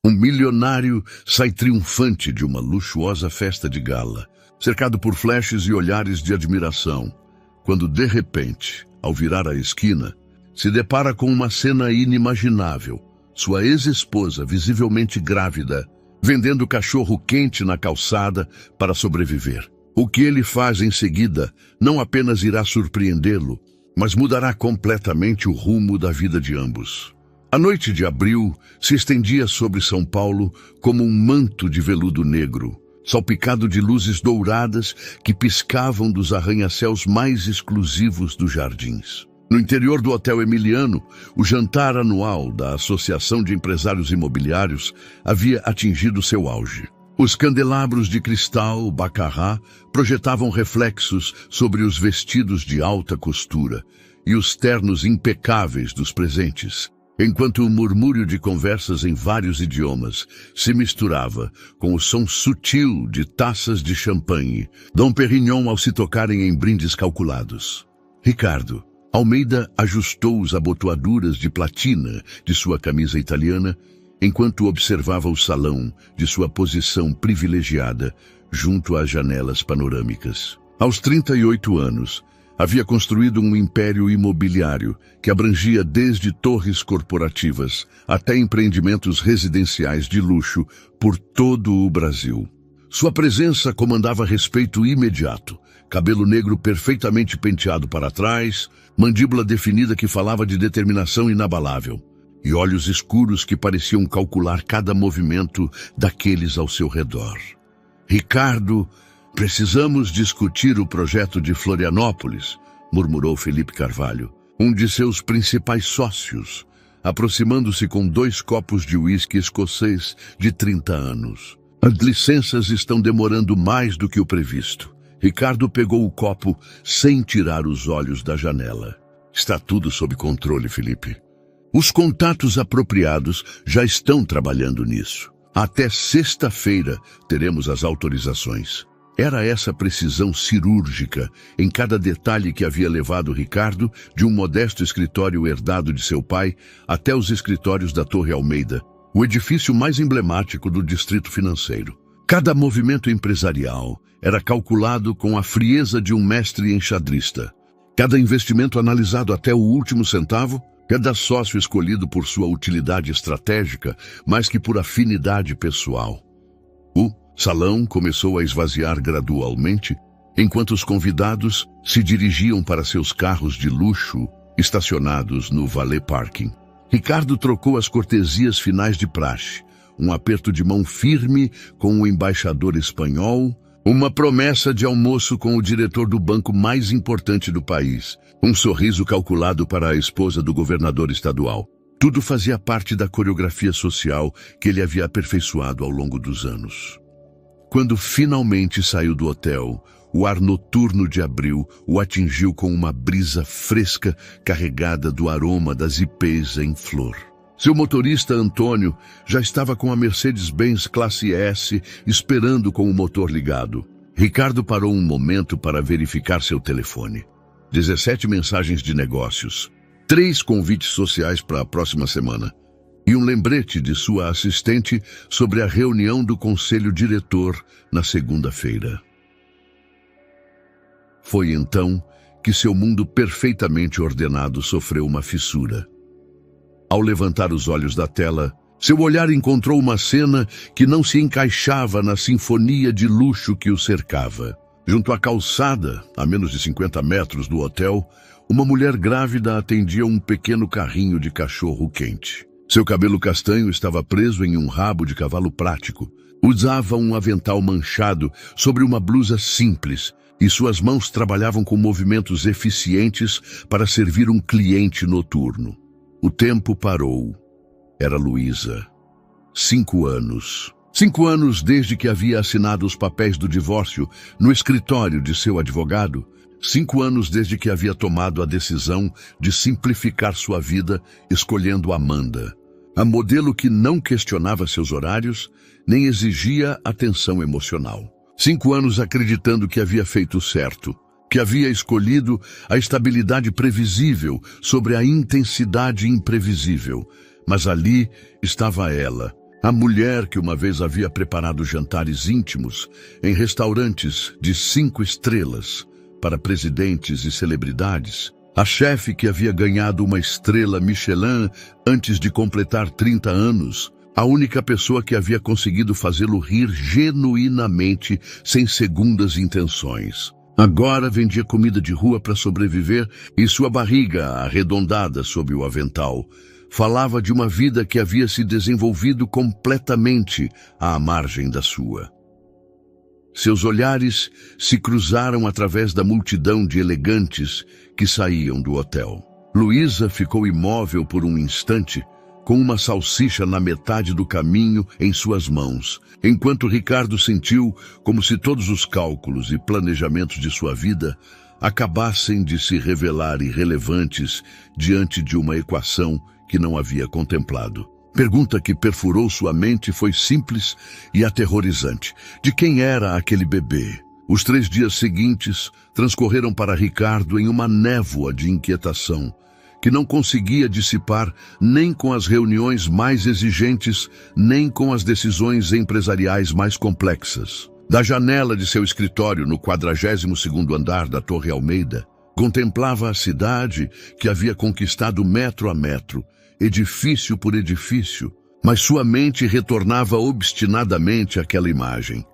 Um milionário sai triunfante de uma luxuosa festa de gala, cercado por flashes e olhares de admiração, quando de repente, ao virar a esquina, se depara com uma cena inimaginável. Sua ex-esposa, visivelmente grávida, vendendo cachorro quente na calçada para sobreviver. O que ele faz em seguida não apenas irá surpreendê-lo, mas mudará completamente o rumo da vida de ambos. A noite de abril se estendia sobre São Paulo como um manto de veludo negro, salpicado de luzes douradas que piscavam dos arranha-céus mais exclusivos dos jardins. No interior do Hotel Emiliano, o jantar anual da Associação de Empresários Imobiliários havia atingido seu auge. Os candelabros de cristal baccarat projetavam reflexos sobre os vestidos de alta costura e os ternos impecáveis dos presentes, enquanto o murmúrio de conversas em vários idiomas se misturava com o som sutil de taças de champanhe, Dom Perignon ao se tocarem em brindes calculados. Ricardo Almeida ajustou as abotoaduras de platina de sua camisa italiana enquanto observava o salão de sua posição privilegiada junto às janelas panorâmicas. Aos 38 anos, havia construído um império imobiliário que abrangia desde torres corporativas até empreendimentos residenciais de luxo por todo o Brasil. Sua presença comandava respeito imediato, cabelo negro perfeitamente penteado para trás, mandíbula definida que falava de determinação inabalável, e olhos escuros que pareciam calcular cada movimento daqueles ao seu redor. Ricardo, precisamos discutir o projeto de Florianópolis, murmurou Felipe Carvalho, um de seus principais sócios, aproximando-se com 2 copos de uísque escocês de 30 anos. As licenças estão demorando mais do que o previsto. Ricardo pegou o copo sem tirar os olhos da janela. Está tudo sob controle, Felipe. Os contatos apropriados já estão trabalhando nisso. Até sexta-feira teremos as autorizações. Era essa precisão cirúrgica em cada detalhe que havia levado Ricardo de um modesto escritório herdado de seu pai até os escritórios da Torre Almeida, o edifício mais emblemático do distrito financeiro. Cada movimento empresarial era calculado com a frieza de um mestre enxadrista. Cada investimento analisado até o último centavo, cada sócio escolhido por sua utilidade estratégica, mais que por afinidade pessoal. O salão começou a esvaziar gradualmente, enquanto os convidados se dirigiam para seus carros de luxo, estacionados no valet parking. Ricardo trocou as cortesias finais de praxe, um aperto de mão firme com o embaixador espanhol, uma promessa de almoço com o diretor do banco mais importante do país, um sorriso calculado para a esposa do governador estadual. Tudo fazia parte da coreografia social que ele havia aperfeiçoado ao longo dos anos. Quando finalmente saiu do hotel, o ar noturno de abril o atingiu com uma brisa fresca carregada do aroma das ipês em flor. Seu motorista, Antônio, já estava com a Mercedes-Benz Classe S esperando com o motor ligado. Ricardo parou um momento para verificar seu telefone. 17 mensagens de negócios, 3 convites sociais para a próxima semana e um lembrete de sua assistente sobre a reunião do conselho diretor na segunda-feira. Foi então que seu mundo perfeitamente ordenado sofreu uma fissura. Ao levantar os olhos da tela, seu olhar encontrou uma cena que não se encaixava na sinfonia de luxo que o cercava. Junto à calçada, a menos de 50 metros do hotel, uma mulher grávida atendia um pequeno carrinho de cachorro quente. Seu cabelo castanho estava preso em um rabo de cavalo prático. Usava um avental manchado sobre uma blusa simples e suas mãos trabalhavam com movimentos eficientes para servir um cliente noturno. O tempo parou. Era Luísa. 5 anos. 5 anos desde que havia assinado os papéis do divórcio no escritório de seu advogado. 5 anos desde que havia tomado a decisão de simplificar sua vida, escolhendo Amanda. A modelo que não questionava seus horários, nem exigia atenção emocional. 5 anos acreditando que havia feito certo, que havia escolhido a estabilidade previsível sobre a intensidade imprevisível. Mas ali estava ela, A mulher que uma vez havia preparado jantares íntimos em restaurantes de 5 estrelas para presidentes e celebridades. A chefe que havia ganhado uma estrela Michelin antes de completar 30 anos. A única pessoa que havia conseguido fazê-lo rir genuinamente, sem segundas intenções. Agora vendia comida de rua para sobreviver e sua barriga, arredondada sob o avental, falava de uma vida que havia se desenvolvido completamente à margem da sua. Seus olhares se cruzaram através da multidão de elegantes que saíam do hotel. Luísa ficou imóvel por um instante, com uma salsicha na metade do caminho em suas mãos, enquanto Ricardo sentiu como se todos os cálculos e planejamentos de sua vida acabassem de se revelar irrelevantes diante de uma equação que não havia contemplado. Pergunta que perfurou sua mente foi simples e aterrorizante. De quem era aquele bebê? Os 3 dias seguintes transcorreram para Ricardo em uma névoa de inquietação, que não conseguia dissipar nem com as reuniões mais exigentes, nem com as decisões empresariais mais complexas. Da janela de seu escritório no 42º andar da Torre Almeida, contemplava a cidade que havia conquistado metro a metro, edifício por edifício, mas sua mente retornava obstinadamente àquela imagem.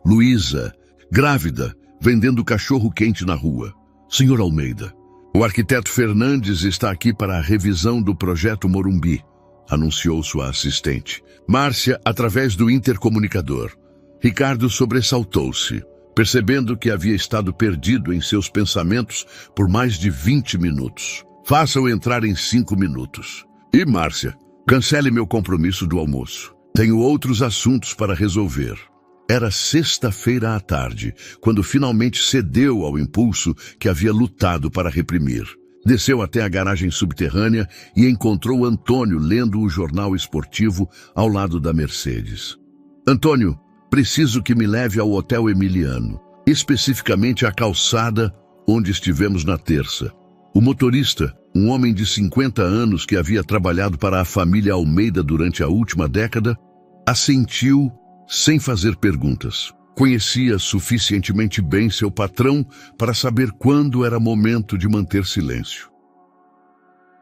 Luísa, grávida, vendendo cachorro-quente na rua. Senhor Almeida, o arquiteto Fernandes está aqui para a revisão do projeto Morumbi, anunciou sua assistente. Márcia, através do intercomunicador. Ricardo sobressaltou-se, percebendo que havia estado perdido em seus pensamentos por mais de 20 minutos. Faça-o entrar em 5 minutos. E, Márcia, cancele meu compromisso do almoço. Tenho outros assuntos para resolver. Era sexta-feira à tarde, quando finalmente cedeu ao impulso que havia lutado para reprimir. Desceu até a garagem subterrânea e encontrou Antônio lendo o jornal esportivo ao lado da Mercedes. Antônio, preciso que me leve ao Hotel Emiliano, especificamente à calçada onde estivemos na terça. O motorista, um homem de 50 anos que havia trabalhado para a família Almeida durante a última década, assentiu sem fazer perguntas. Conhecia suficientemente bem seu patrão para saber quando era momento de manter silêncio.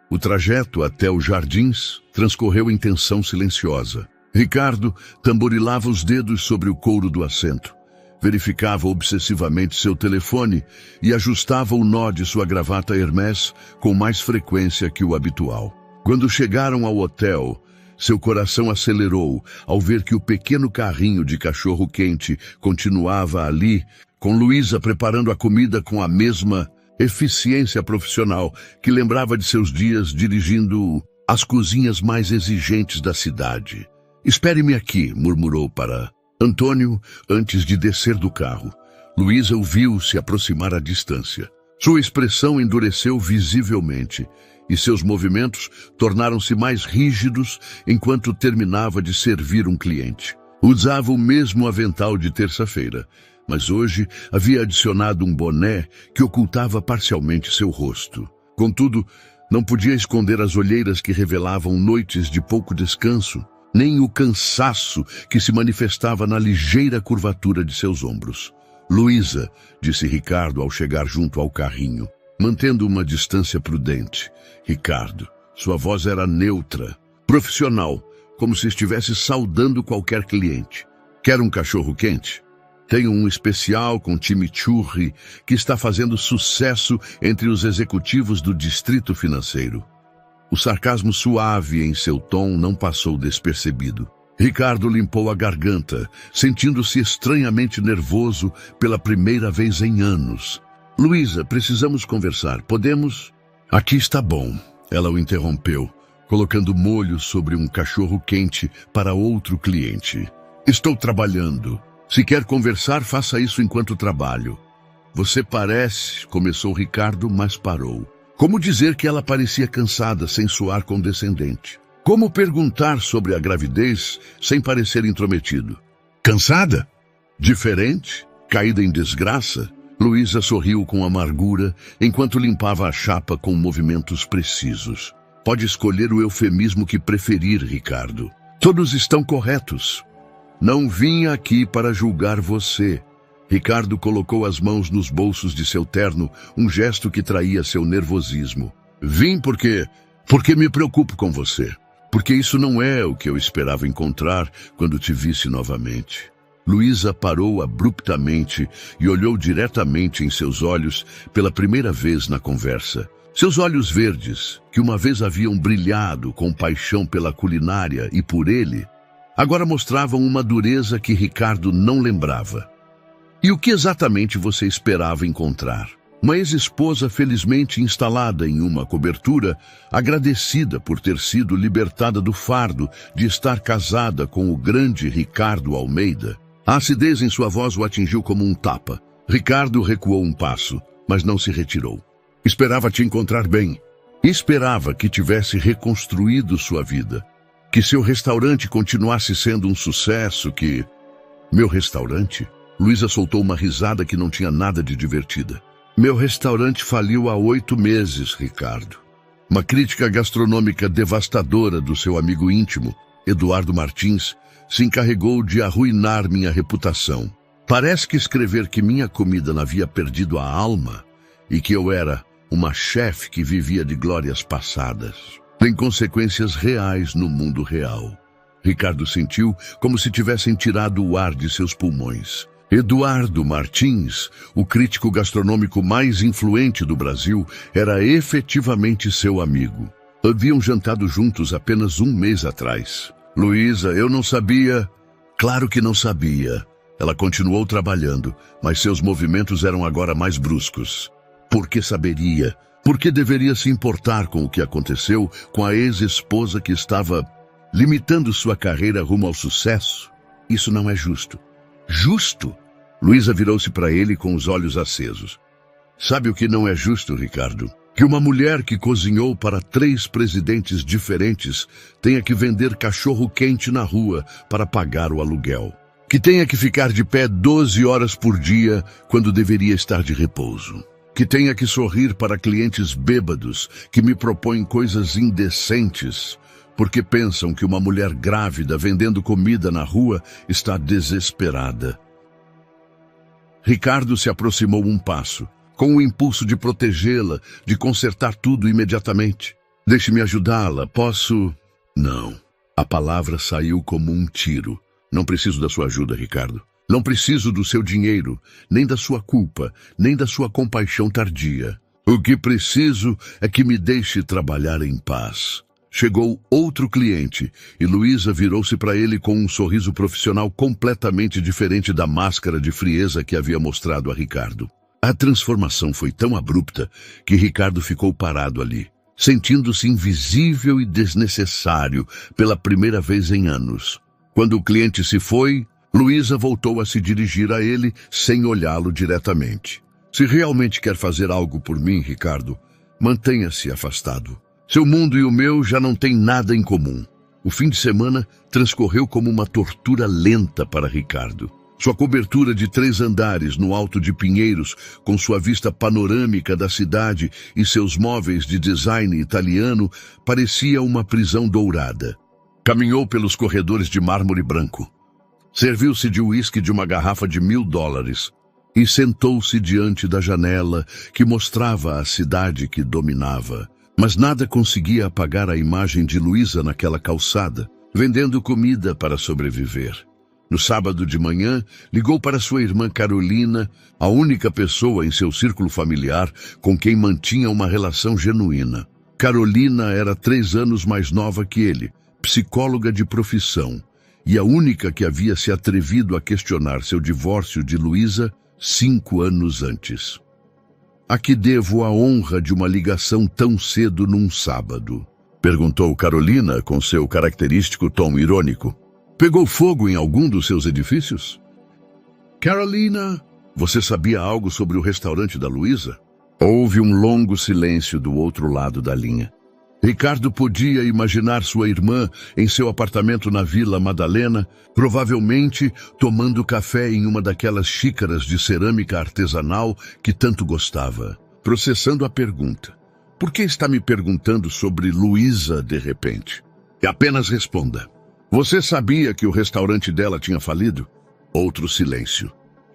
O trajeto até os jardins transcorreu em tensão silenciosa. Ricardo tamborilava os dedos sobre o couro do assento. Verificava obsessivamente seu telefone e ajustava o nó de sua gravata Hermès com mais frequência que o habitual. Quando chegaram ao hotel, seu coração acelerou ao ver que o pequeno carrinho de cachorro-quente continuava ali, com Luísa preparando a comida com a mesma eficiência profissional que lembrava de seus dias dirigindo as cozinhas mais exigentes da cidade. Espere-me aqui, murmurou para Antônio antes de descer do carro. Luísa o viu se aproximar à distância. Sua expressão endureceu visivelmente e seus movimentos tornaram-se mais rígidos enquanto terminava de servir um cliente. Usava o mesmo avental de terça-feira, mas hoje havia adicionado um boné que ocultava parcialmente seu rosto. Contudo, não podia esconder as olheiras que revelavam noites de pouco descanso, nem o cansaço que se manifestava na ligeira curvatura de seus ombros. Luísa, disse Ricardo ao chegar junto ao carrinho, mantendo uma distância prudente. Ricardo, sua voz era neutra, profissional, como se estivesse saudando qualquer cliente. Quer um cachorro-quente? Tenho um especial com chimichurri que está fazendo sucesso entre os executivos do distrito financeiro. O sarcasmo suave em seu tom não passou despercebido. Ricardo limpou a garganta, sentindo-se estranhamente nervoso pela primeira vez em anos. Luísa, precisamos conversar. Podemos? Aqui está bom. Ela o interrompeu, colocando molho sobre um cachorro-quente para outro cliente. Estou trabalhando. Se quer conversar, faça isso enquanto trabalho. Você parece, começou Ricardo, mas parou. Como dizer que ela parecia cansada sem soar condescendente? Como perguntar sobre a gravidez sem parecer intrometido? Cansada? Diferente? Caída em desgraça? Luísa sorriu com amargura enquanto limpava a chapa com movimentos precisos. Pode escolher o eufemismo que preferir, Ricardo. Todos estão corretos. Não vim aqui para julgar você. Ricardo colocou as mãos nos bolsos de seu terno, um gesto que traía seu nervosismo. Vim porque me preocupo com você. Porque isso não é o que eu esperava encontrar quando te visse novamente. Luísa parou abruptamente e olhou diretamente em seus olhos pela primeira vez na conversa. Seus olhos verdes, que uma vez haviam brilhado com paixão pela culinária e por ele, agora mostravam uma dureza que Ricardo não lembrava. E o que exatamente você esperava encontrar? Uma ex-esposa felizmente instalada em uma cobertura, agradecida por ter sido libertada do fardo de estar casada com o grande Ricardo Almeida. A acidez em sua voz o atingiu como um tapa. Ricardo recuou um passo, mas não se retirou. Esperava te encontrar bem. Esperava que tivesse reconstruído sua vida. Que seu restaurante continuasse sendo um sucesso, que... Meu restaurante? Luísa soltou uma risada que não tinha nada de divertida. Meu restaurante faliu há 8 meses, Ricardo. Uma crítica gastronômica devastadora do seu amigo íntimo, Eduardo Martins, se encarregou de arruinar minha reputação. Parece que escrever que minha comida havia perdido a alma e que eu era uma chefe que vivia de glórias passadas tem consequências reais no mundo real. Ricardo sentiu como se tivessem tirado o ar de seus pulmões. Eduardo Martins, o crítico gastronômico mais influente do Brasil, era efetivamente seu amigo. Haviam jantado juntos apenas 1 mês atrás. Luísa, eu não sabia. Claro que não sabia. Ela continuou trabalhando, mas seus movimentos eram agora mais bruscos. Por que saberia? Por que deveria se importar com o que aconteceu com a ex-esposa que estava limitando sua carreira rumo ao sucesso? Isso não é justo. Justo? Luísa virou-se para ele com os olhos acesos. Sabe o que não é justo, Ricardo? Que uma mulher que cozinhou para 3 presidentes diferentes tenha que vender cachorro-quente na rua para pagar o aluguel. Que tenha que ficar de pé 12 horas por dia quando deveria estar de repouso. Que tenha que sorrir para clientes bêbados que me propõem coisas indecentes porque pensam que uma mulher grávida vendendo comida na rua está desesperada. Ricardo se aproximou um passo, com o impulso de protegê-la, de consertar tudo imediatamente. Deixe-me ajudá-la, posso... Não. A palavra saiu como um tiro. Não preciso da sua ajuda, Ricardo. Não preciso do seu dinheiro, nem da sua culpa, nem da sua compaixão tardia. O que preciso é que me deixe trabalhar em paz. Chegou outro cliente e Luísa virou-se para ele com um sorriso profissional completamente diferente da máscara de frieza que havia mostrado a Ricardo. A transformação foi tão abrupta que Ricardo ficou parado ali, sentindo-se invisível e desnecessário pela primeira vez em anos. Quando o cliente se foi, Luísa voltou a se dirigir a ele sem olhá-lo diretamente. Se realmente quer fazer algo por mim, Ricardo, mantenha-se afastado. Seu mundo e o meu já não têm nada em comum. O fim de semana transcorreu como uma tortura lenta para Ricardo. Sua cobertura de 3 andares no Alto de Pinheiros, com sua vista panorâmica da cidade e seus móveis de design italiano, parecia uma prisão dourada. Caminhou pelos corredores de mármore branco. Serviu-se de uísque de uma garrafa de $1000 e sentou-se diante da janela que mostrava a cidade que dominava. Mas nada conseguia apagar a imagem de Luísa naquela calçada, vendendo comida para sobreviver. No sábado de manhã, ligou para sua irmã Carolina, a única pessoa em seu círculo familiar com quem mantinha uma relação genuína. Carolina era 3 anos mais nova que ele, psicóloga de profissão, e a única que havia se atrevido a questionar seu divórcio de Luísa 5 anos antes. A que devo a honra de uma ligação tão cedo num sábado? Perguntou Carolina com seu característico tom irônico. Pegou fogo em algum dos seus edifícios? Carolina, você sabia algo sobre o restaurante da Luísa? Houve um longo silêncio do outro lado da linha. Ricardo podia imaginar sua irmã em seu apartamento na Vila Madalena, provavelmente tomando café em uma daquelas xícaras de cerâmica artesanal que tanto gostava. Processando a pergunta. Por que está me perguntando sobre Luísa de repente? E apenas responda. Você sabia que o restaurante dela tinha falido? Outro silêncio.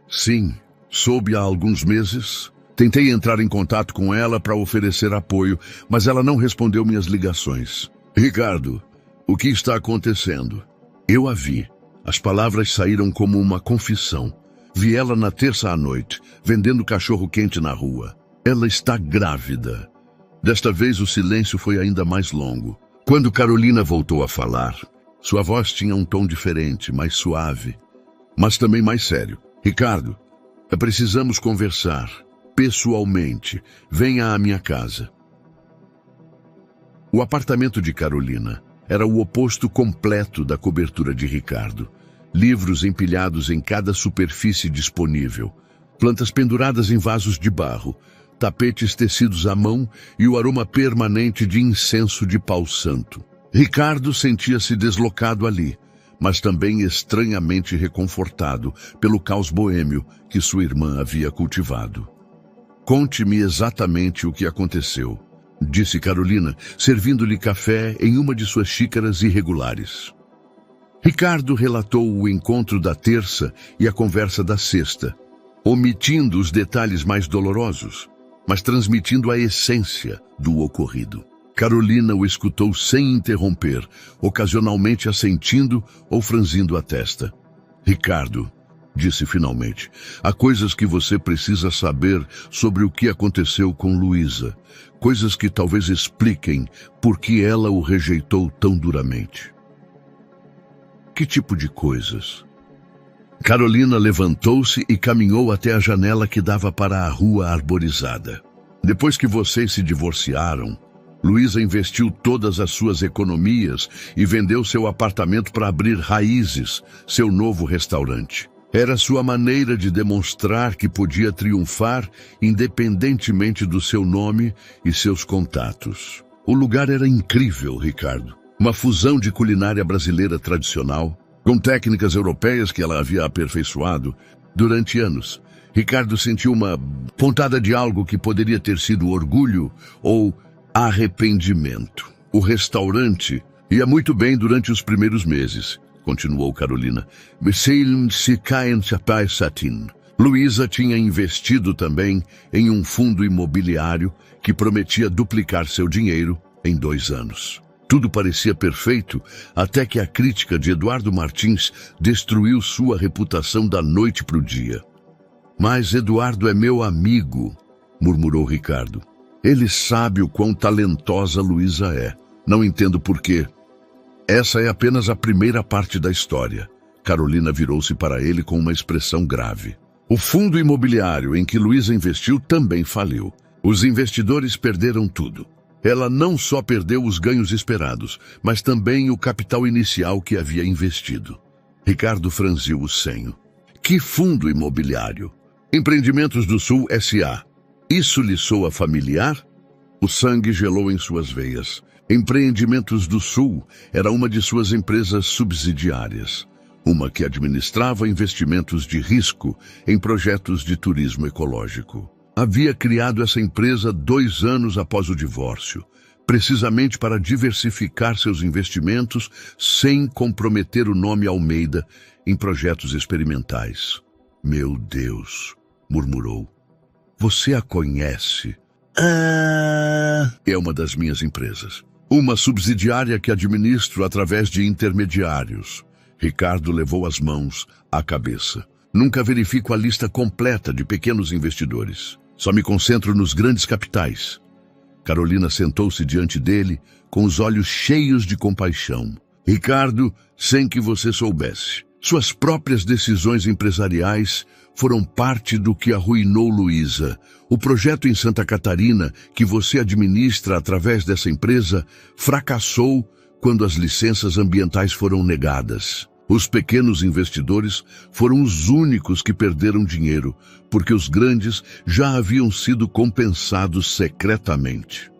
Sim, soube há alguns meses. Tentei entrar em contato com ela para oferecer apoio, mas ela não respondeu minhas ligações. Ricardo, o que está acontecendo? Eu a vi. As palavras saíram como uma confissão. Vi ela na terça à noite, vendendo cachorro-quente na rua. Ela está grávida. Desta vez o silêncio foi ainda mais longo. Quando Carolina voltou a falar, sua voz tinha um tom diferente, mais suave, mas também mais sério. Ricardo, precisamos conversar. Pessoalmente, venha à minha casa. O apartamento de Carolina era o oposto completo da cobertura de Ricardo. Livros empilhados em cada superfície disponível, plantas penduradas em vasos de barro, tapetes tecidos à mão e o aroma permanente de incenso de pau santo. Ricardo sentia-se deslocado ali, mas também estranhamente reconfortado pelo caos boêmio que sua irmã havia cultivado. Conte-me exatamente o que aconteceu, disse Carolina, servindo-lhe café em uma de suas xícaras irregulares. Ricardo relatou o encontro da terça e a conversa da sexta, omitindo os detalhes mais dolorosos, mas transmitindo a essência do ocorrido. Carolina o escutou sem interromper, ocasionalmente assentindo ou franzindo a testa. Ricardo, disse finalmente, há coisas que você precisa saber sobre o que aconteceu com Luísa, coisas que talvez expliquem por que ela o rejeitou tão duramente. Que tipo de coisas? Carolina levantou-se e caminhou até a janela que dava para a rua arborizada. Depois que vocês se divorciaram, Luísa investiu todas as suas economias e vendeu seu apartamento para abrir Raízes, seu novo restaurante. Era sua maneira de demonstrar que podia triunfar independentemente do seu nome e seus contatos. O lugar era incrível, Ricardo. Uma fusão de culinária brasileira tradicional, com técnicas europeias que ela havia aperfeiçoado durante anos. Ricardo sentiu uma pontada de algo que poderia ter sido orgulho ou arrependimento. O restaurante ia muito bem durante os primeiros meses, continuou Carolina. Luísa tinha investido também em um fundo imobiliário que prometia duplicar seu dinheiro em 2 anos. Tudo parecia perfeito até que a crítica de Eduardo Martins destruiu sua reputação da noite para o dia. Mas Eduardo é meu amigo, murmurou Ricardo. Ele sabe o quão talentosa Luísa é. Não entendo por quê. Essa é apenas a primeira parte da história. Carolina virou-se para ele com uma expressão grave. O fundo imobiliário em que Luísa investiu também faliu. Os investidores perderam tudo. Ela não só perdeu os ganhos esperados, mas também o capital inicial que havia investido. Ricardo franziu o senho. Que fundo imobiliário? Empreendimentos do Sul S.A. Isso lhe soa familiar? O sangue gelou em suas veias. Empreendimentos do Sul era uma de suas empresas subsidiárias, uma que administrava investimentos de risco em projetos de turismo ecológico. Havia criado essa empresa 2 anos após o divórcio, precisamente para diversificar seus investimentos sem comprometer o nome Almeida em projetos experimentais. Meu Deus, murmurou. Você a conhece? É uma das minhas empresas. Uma subsidiária que administro através de intermediários. Ricardo levou as mãos à cabeça. Nunca verifico a lista completa de pequenos investidores. Só me concentro nos grandes capitais. Carolina sentou-se diante dele, com os olhos cheios de compaixão. Ricardo, sem que você soubesse, suas próprias decisões empresariais foram parte do que arruinou Luísa. O projeto em Santa Catarina, que você administra através dessa empresa, fracassou quando as licenças ambientais foram negadas. Os pequenos investidores foram os únicos que perderam dinheiro, porque os grandes já haviam sido compensados secretamente.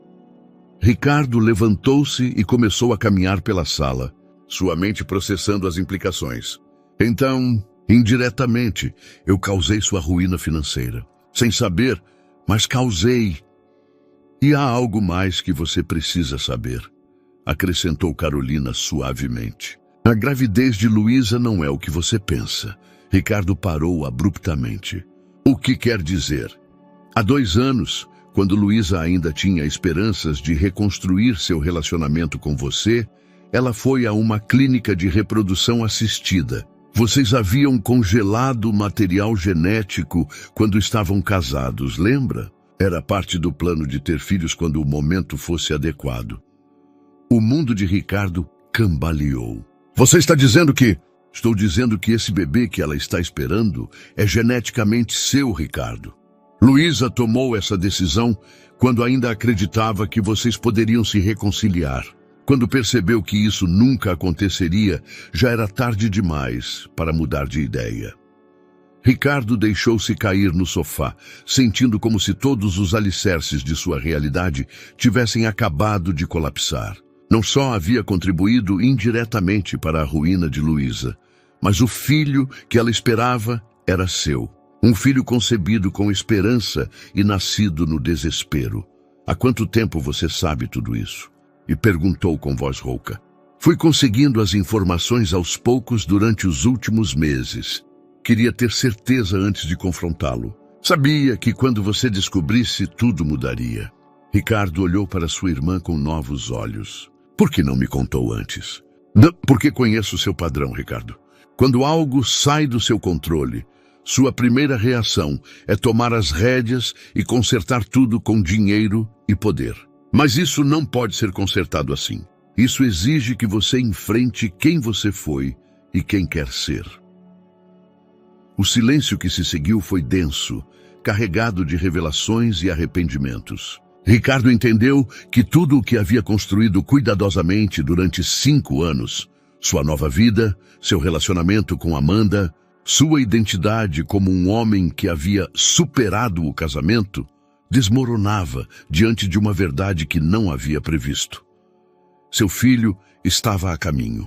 Ricardo levantou-se e começou a caminhar pela sala, sua mente processando as implicações. Então, indiretamente, eu causei sua ruína financeira. Sem saber, mas causei. E há algo mais que você precisa saber, acrescentou Carolina suavemente. A gravidez de Luísa não é o que você pensa. Ricardo parou abruptamente. O que quer dizer? Há 2 anos, quando Luísa ainda tinha esperanças de reconstruir seu relacionamento com você, ela foi a uma clínica de reprodução assistida. Vocês haviam congelado material genético quando estavam casados, lembra? Era parte do plano de ter filhos quando o momento fosse adequado. O mundo de Ricardo cambaleou. Você está dizendo que... Estou dizendo que esse bebê que ela está esperando é geneticamente seu, Ricardo. Luísa tomou essa decisão quando ainda acreditava que vocês poderiam se reconciliar. Quando percebeu que isso nunca aconteceria, já era tarde demais para mudar de ideia. Ricardo deixou-se cair no sofá, sentindo como se todos os alicerces de sua realidade tivessem acabado de colapsar. Não só havia contribuído indiretamente para a ruína de Luísa, mas o filho que ela esperava era seu. Um filho concebido com esperança e nascido no desespero. Há quanto tempo você sabe tudo isso? E perguntou com voz rouca. Fui conseguindo as informações aos poucos durante os últimos meses. Queria ter certeza antes de confrontá-lo. Sabia que quando você descobrisse, tudo mudaria. Ricardo olhou para sua irmã com novos olhos. Por que não me contou antes? Não, porque conheço seu padrão, Ricardo. Quando algo sai do seu controle, sua primeira reação é tomar as rédeas e consertar tudo com dinheiro e poder. Mas isso não pode ser consertado assim. Isso exige que você enfrente quem você foi e quem quer ser. O silêncio que se seguiu foi denso, carregado de revelações e arrependimentos. Ricardo entendeu que tudo o que havia construído cuidadosamente durante 5 anos, sua nova vida, seu relacionamento com Amanda, sua identidade como um homem que havia superado o casamento, desmoronava diante de uma verdade que não havia previsto. Seu filho estava a caminho,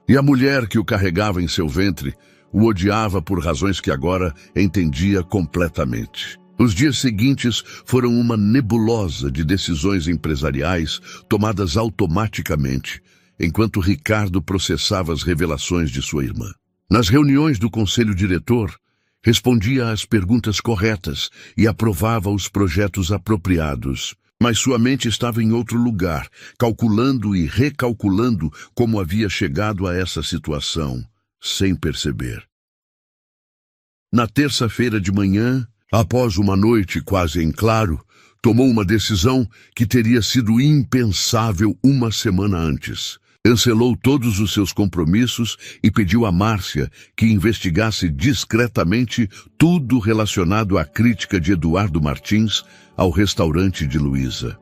e a mulher que o carregava em seu ventre o odiava por razões que agora entendia completamente. Os dias seguintes foram uma nebulosa de decisões empresariais tomadas automaticamente, enquanto Ricardo processava as revelações de sua irmã. Nas reuniões do conselho diretor, respondia às perguntas corretas e aprovava os projetos apropriados, mas sua mente estava em outro lugar, calculando e recalculando como havia chegado a essa situação, sem perceber. Na terça-feira de manhã, após uma noite quase em claro, tomou uma decisão que teria sido impensável uma semana antes. Cancelou todos os seus compromissos e pediu a Márcia que investigasse discretamente tudo relacionado à crítica de Eduardo Martins ao restaurante de Luísa.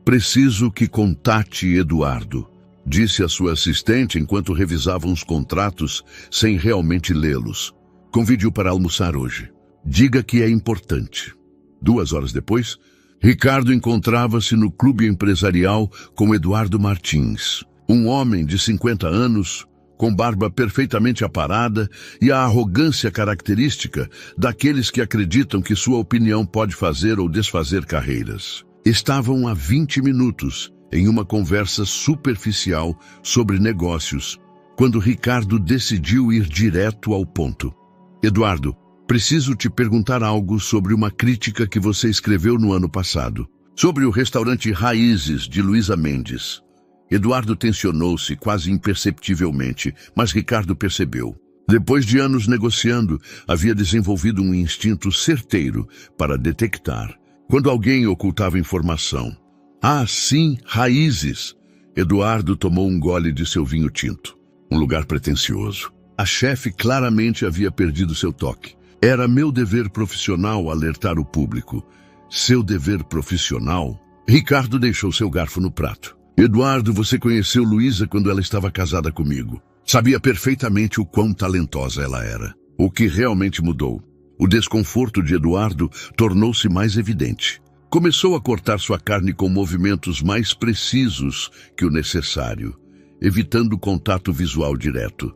Preciso que contate Eduardo, disse a sua assistente enquanto revisavam os contratos sem realmente lê-los. Convide-o para almoçar hoje. Diga que é importante. 2 horas depois, Ricardo encontrava-se no clube empresarial com Eduardo Martins, um homem de 50 anos, com barba perfeitamente aparada e a arrogância característica daqueles que acreditam que sua opinião pode fazer ou desfazer carreiras. Estavam há 20 minutos em uma conversa superficial sobre negócios, quando Ricardo decidiu ir direto ao ponto. Eduardo, preciso te perguntar algo sobre uma crítica que você escreveu no ano passado, sobre o restaurante Raízes de Luísa Mendes. Eduardo tensionou-se quase imperceptivelmente, mas Ricardo percebeu. Depois de anos negociando, havia desenvolvido um instinto certeiro para detectar quando alguém ocultava informação. Ah, sim, Raízes! Eduardo tomou um gole de seu vinho tinto. Um lugar pretensioso. A chefe claramente havia perdido seu toque. Era meu dever profissional alertar o público. Seu dever profissional? Ricardo deixou seu garfo no prato. Eduardo, você conheceu Luísa quando ela estava casada comigo. Sabia perfeitamente o quão talentosa ela era. O que realmente mudou? O desconforto de Eduardo tornou-se mais evidente. Começou a cortar sua carne com movimentos mais precisos que o necessário, evitando contato visual direto.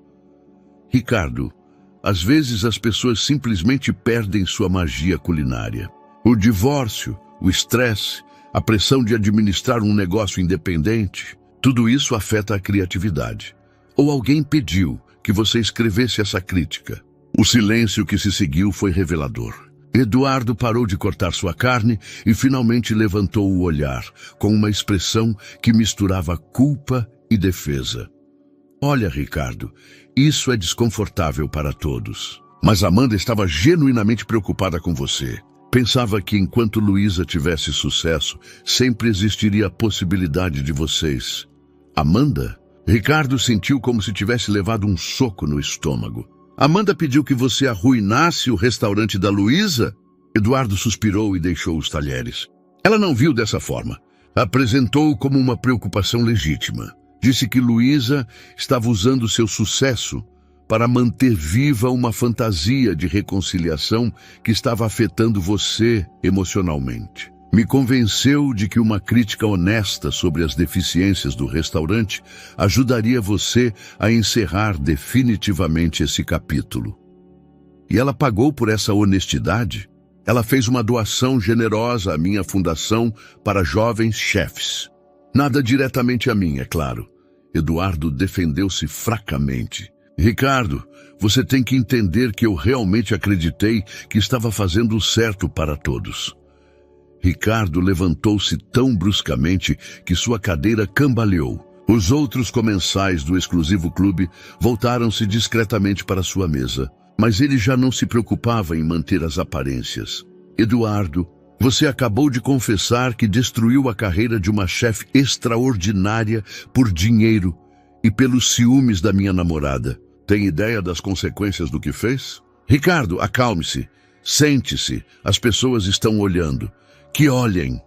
Ricardo, às vezes as pessoas simplesmente perdem sua magia culinária. O divórcio, o estresse, a pressão de administrar um negócio independente, Tudo isso afeta a criatividade. Ou alguém pediu que você escrevesse essa crítica. O silêncio que se seguiu foi revelador. Eduardo parou de cortar sua carne e finalmente levantou o olhar, com uma expressão que misturava culpa e defesa. Olha, Ricardo, isso é desconfortável para todos. Mas Amanda estava genuinamente preocupada com você. Pensava que enquanto Luísa tivesse sucesso, sempre existiria a possibilidade de vocês. Amanda? Ricardo sentiu como se tivesse levado um soco no estômago. Amanda pediu que você arruinasse o restaurante da Luísa? Eduardo suspirou e deixou os talheres. Ela não viu dessa forma. Apresentou como uma preocupação legítima. Disse que Luísa estava usando seu sucesso para manter viva uma fantasia de reconciliação que estava afetando você emocionalmente. Me convenceu de que uma crítica honesta sobre as deficiências do restaurante ajudaria você a encerrar definitivamente esse capítulo. E ela pagou por essa honestidade. Ela fez uma doação generosa à minha fundação para jovens chefes. Nada diretamente a mim, é claro. Eduardo defendeu-se fracamente. Ricardo, você tem que entender que eu realmente acreditei que estava fazendo o certo para todos. Ricardo levantou-se tão bruscamente que sua cadeira cambaleou. Os outros comensais do exclusivo clube voltaram-se discretamente para sua mesa, mas ele já não se preocupava em manter as aparências. Eduardo, você acabou de confessar que destruiu a carreira de uma chefe extraordinária por dinheiro e pelos ciúmes da minha namorada. Tem ideia das consequências do que fez? Ricardo, acalme-se. Sente-se. As pessoas estão olhando. Que olhem.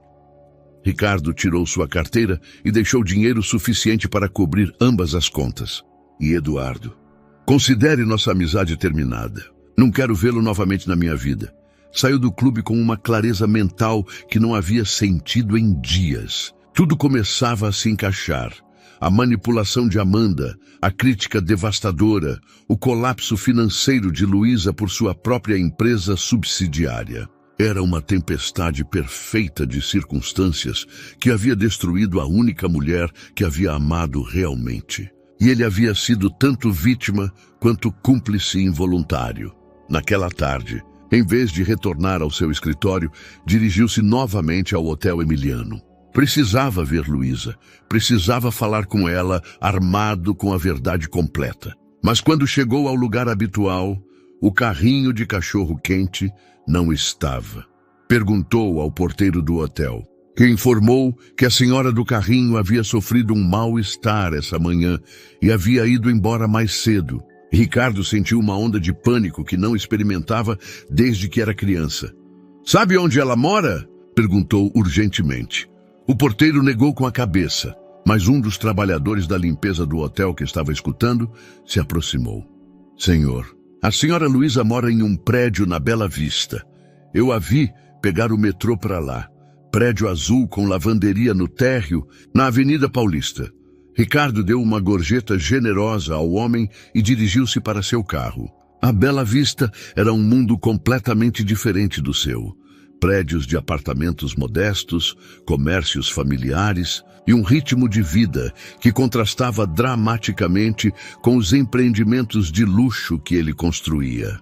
Ricardo tirou sua carteira e deixou dinheiro suficiente para cobrir ambas as contas. E Eduardo, considere nossa amizade terminada. Não quero vê-lo novamente na minha vida. Saiu do clube com uma clareza mental que não havia sentido em dias. Tudo começava a se encaixar. A manipulação de Amanda, a crítica devastadora, o colapso financeiro de Luísa por sua própria empresa subsidiária. Era uma tempestade perfeita de circunstâncias que havia destruído a única mulher que havia amado realmente. E ele havia sido tanto vítima quanto cúmplice involuntário. Naquela tarde, em vez de retornar ao seu escritório, dirigiu-se novamente ao Hotel Emiliano. Precisava ver Luísa, precisava falar com ela, armado com a verdade completa. Mas quando chegou ao lugar habitual, o carrinho de cachorro-quente não estava. Perguntou ao porteiro do hotel, que informou que a senhora do carrinho havia sofrido um mal-estar essa manhã e havia ido embora mais cedo. Ricardo sentiu uma onda de pânico que não experimentava desde que era criança. Sabe onde ela mora? Perguntou urgentemente. O porteiro negou com a cabeça, mas um dos trabalhadores da limpeza do hotel que estava escutando se aproximou. Senhor, a senhora Luísa mora em um prédio na Bela Vista. Eu a vi pegar o metrô para lá. Prédio azul com lavanderia no térreo, na Avenida Paulista. Ricardo deu uma gorjeta generosa ao homem e dirigiu-se para seu carro. A Bela Vista era um mundo completamente diferente do seu. Prédios de apartamentos modestos, comércios familiares e um ritmo de vida que contrastava dramaticamente com os empreendimentos de luxo que ele construía.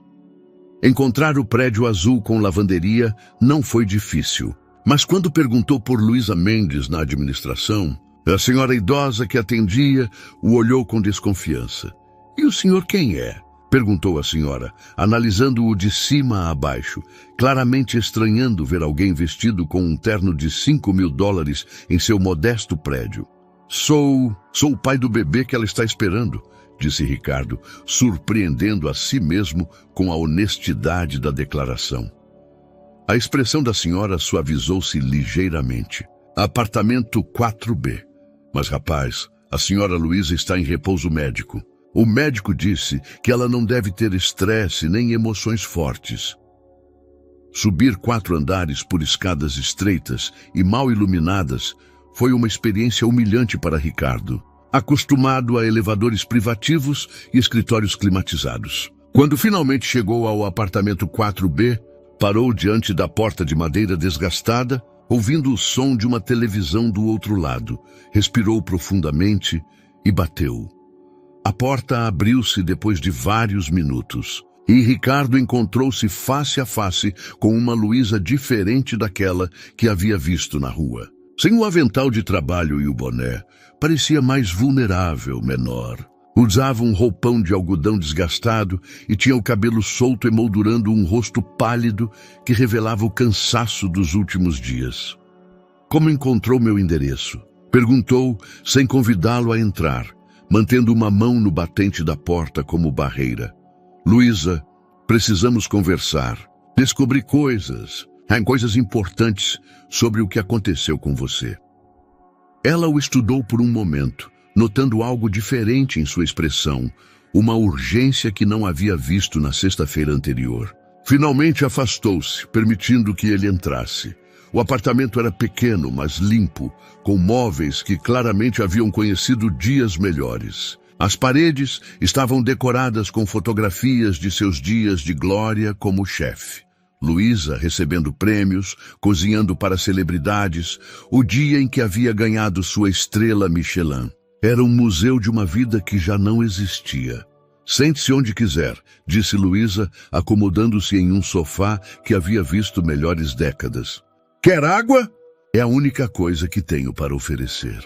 Encontrar o prédio azul com lavanderia não foi difícil, mas quando perguntou por Luísa Mendes na administração, a senhora idosa que atendia o olhou com desconfiança. E o senhor quem é? Perguntou a senhora, analisando-o de cima a baixo, claramente estranhando ver alguém vestido com um terno de $5.000 em seu modesto prédio. Sou o pai do bebê que ela está esperando, disse Ricardo, surpreendendo a si mesmo com a honestidade da declaração. A expressão da senhora suavizou-se ligeiramente. Apartamento 4B. Mas, rapaz, a senhora Luísa está em repouso médico. O médico disse que ela não deve ter estresse nem emoções fortes. Subir 4 andares por escadas estreitas e mal iluminadas foi uma experiência humilhante para Ricardo, acostumado a elevadores privativos e escritórios climatizados. Quando finalmente chegou ao apartamento 4B, parou diante da porta de madeira desgastada, ouvindo o som de uma televisão do outro lado. Respirou profundamente e bateu. A porta abriu-se depois de vários minutos, e Ricardo encontrou-se face a face com uma Luísa diferente daquela que havia visto na rua. Sem o avental de trabalho e o boné, parecia mais vulnerável, menor. Usava um roupão de algodão desgastado e tinha o cabelo solto emoldurando um rosto pálido que revelava o cansaço dos últimos dias. Como encontrou meu endereço? Perguntou, sem convidá-lo a entrar, mantendo uma mão no batente da porta como barreira. Luísa, precisamos conversar. Descobri coisas importantes sobre o que aconteceu com você. Ela o estudou por um momento, notando algo diferente em sua expressão, uma urgência que não havia visto na sexta-feira anterior. Finalmente afastou-se, permitindo que ele entrasse. O apartamento era pequeno, mas limpo, com móveis que claramente haviam conhecido dias melhores. As paredes estavam decoradas com fotografias de seus dias de glória como chefe. Luísa recebendo prêmios, cozinhando para celebridades, o dia em que havia ganhado sua estrela Michelin. Era um museu de uma vida que já não existia. Sente-se onde quiser, disse Luísa, acomodando-se em um sofá que havia visto melhores décadas. Quer água? É a única coisa que tenho para oferecer.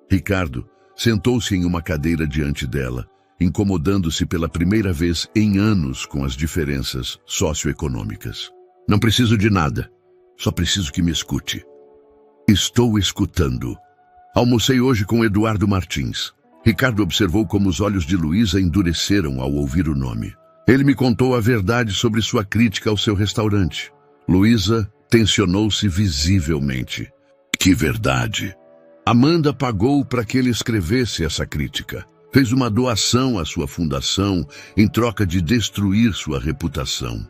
Ricardo sentou-se em uma cadeira diante dela, incomodando-se pela primeira vez em anos com as diferenças socioeconômicas. Não preciso de nada, só preciso que me escute. Estou escutando. Almocei hoje com Eduardo Martins. Ricardo observou como os olhos de Luísa endureceram ao ouvir o nome. Ele me contou a verdade sobre sua crítica ao seu restaurante. Luísa tensionou-se visivelmente. Que verdade! Amanda pagou para que ele escrevesse essa crítica. Fez uma doação à sua fundação em troca de destruir sua reputação.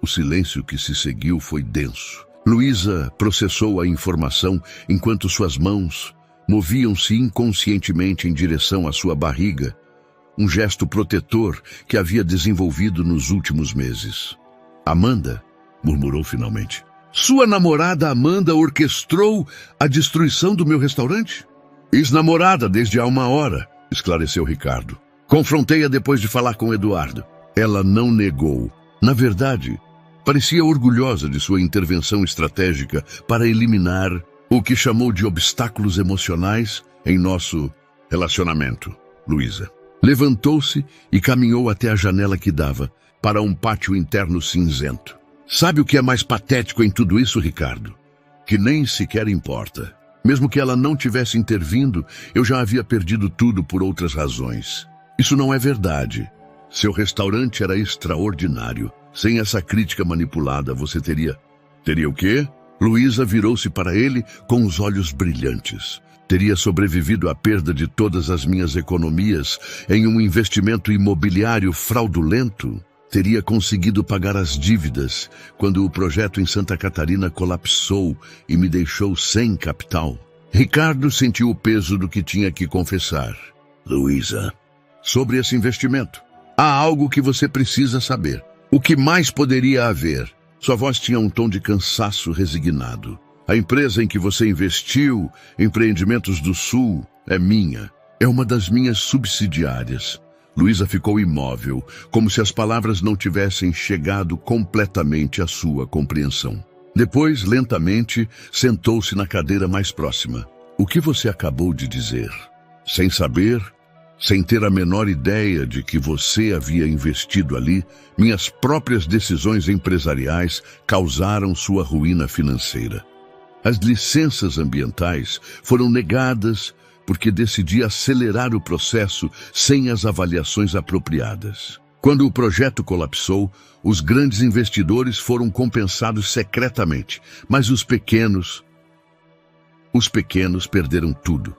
O silêncio que se seguiu foi denso. Luísa processou a informação enquanto suas mãos moviam-se inconscientemente em direção à sua barriga, um gesto protetor que havia desenvolvido nos últimos meses. Amanda, murmurou finalmente. Sua namorada Amanda orquestrou a destruição do meu restaurante? Ex-namorada desde há 1 hora, esclareceu Ricardo. Confrontei-a depois de falar com Eduardo. Ela não negou. Na verdade, parecia orgulhosa de sua intervenção estratégica para eliminar o que chamou de obstáculos emocionais em nosso relacionamento, Luísa. Levantou-se e caminhou até a janela que dava para um pátio interno cinzento. Sabe o que é mais patético em tudo isso, Ricardo? Que nem sequer importa. Mesmo que ela não tivesse intervindo, eu já havia perdido tudo por outras razões. Isso não é verdade. Seu restaurante era extraordinário. Sem essa crítica manipulada, você teria... Teria o quê? Luísa virou-se para ele com os olhos brilhantes. Teria sobrevivido à perda de todas as minhas economias em um investimento imobiliário fraudulento? Teria conseguido pagar as dívidas quando o projeto em Santa Catarina colapsou e me deixou sem capital? Ricardo sentiu o peso do que tinha que confessar. Luísa, sobre esse investimento, há algo que você precisa saber. O que mais poderia haver? Sua voz tinha um tom de cansaço resignado. A empresa em que você investiu, Empreendimentos do Sul, é minha. É uma das minhas subsidiárias. Luísa ficou imóvel, como se as palavras não tivessem chegado completamente à sua compreensão. Depois, lentamente, sentou-se na cadeira mais próxima. O que você acabou de dizer? Sem saber, sem ter a menor ideia de que você havia investido ali, minhas próprias decisões empresariais causaram sua ruína financeira. As licenças ambientais foram negadas porque decidi acelerar o processo sem as avaliações apropriadas. Quando o projeto colapsou, os grandes investidores foram compensados secretamente, mas os pequenos perderam tudo.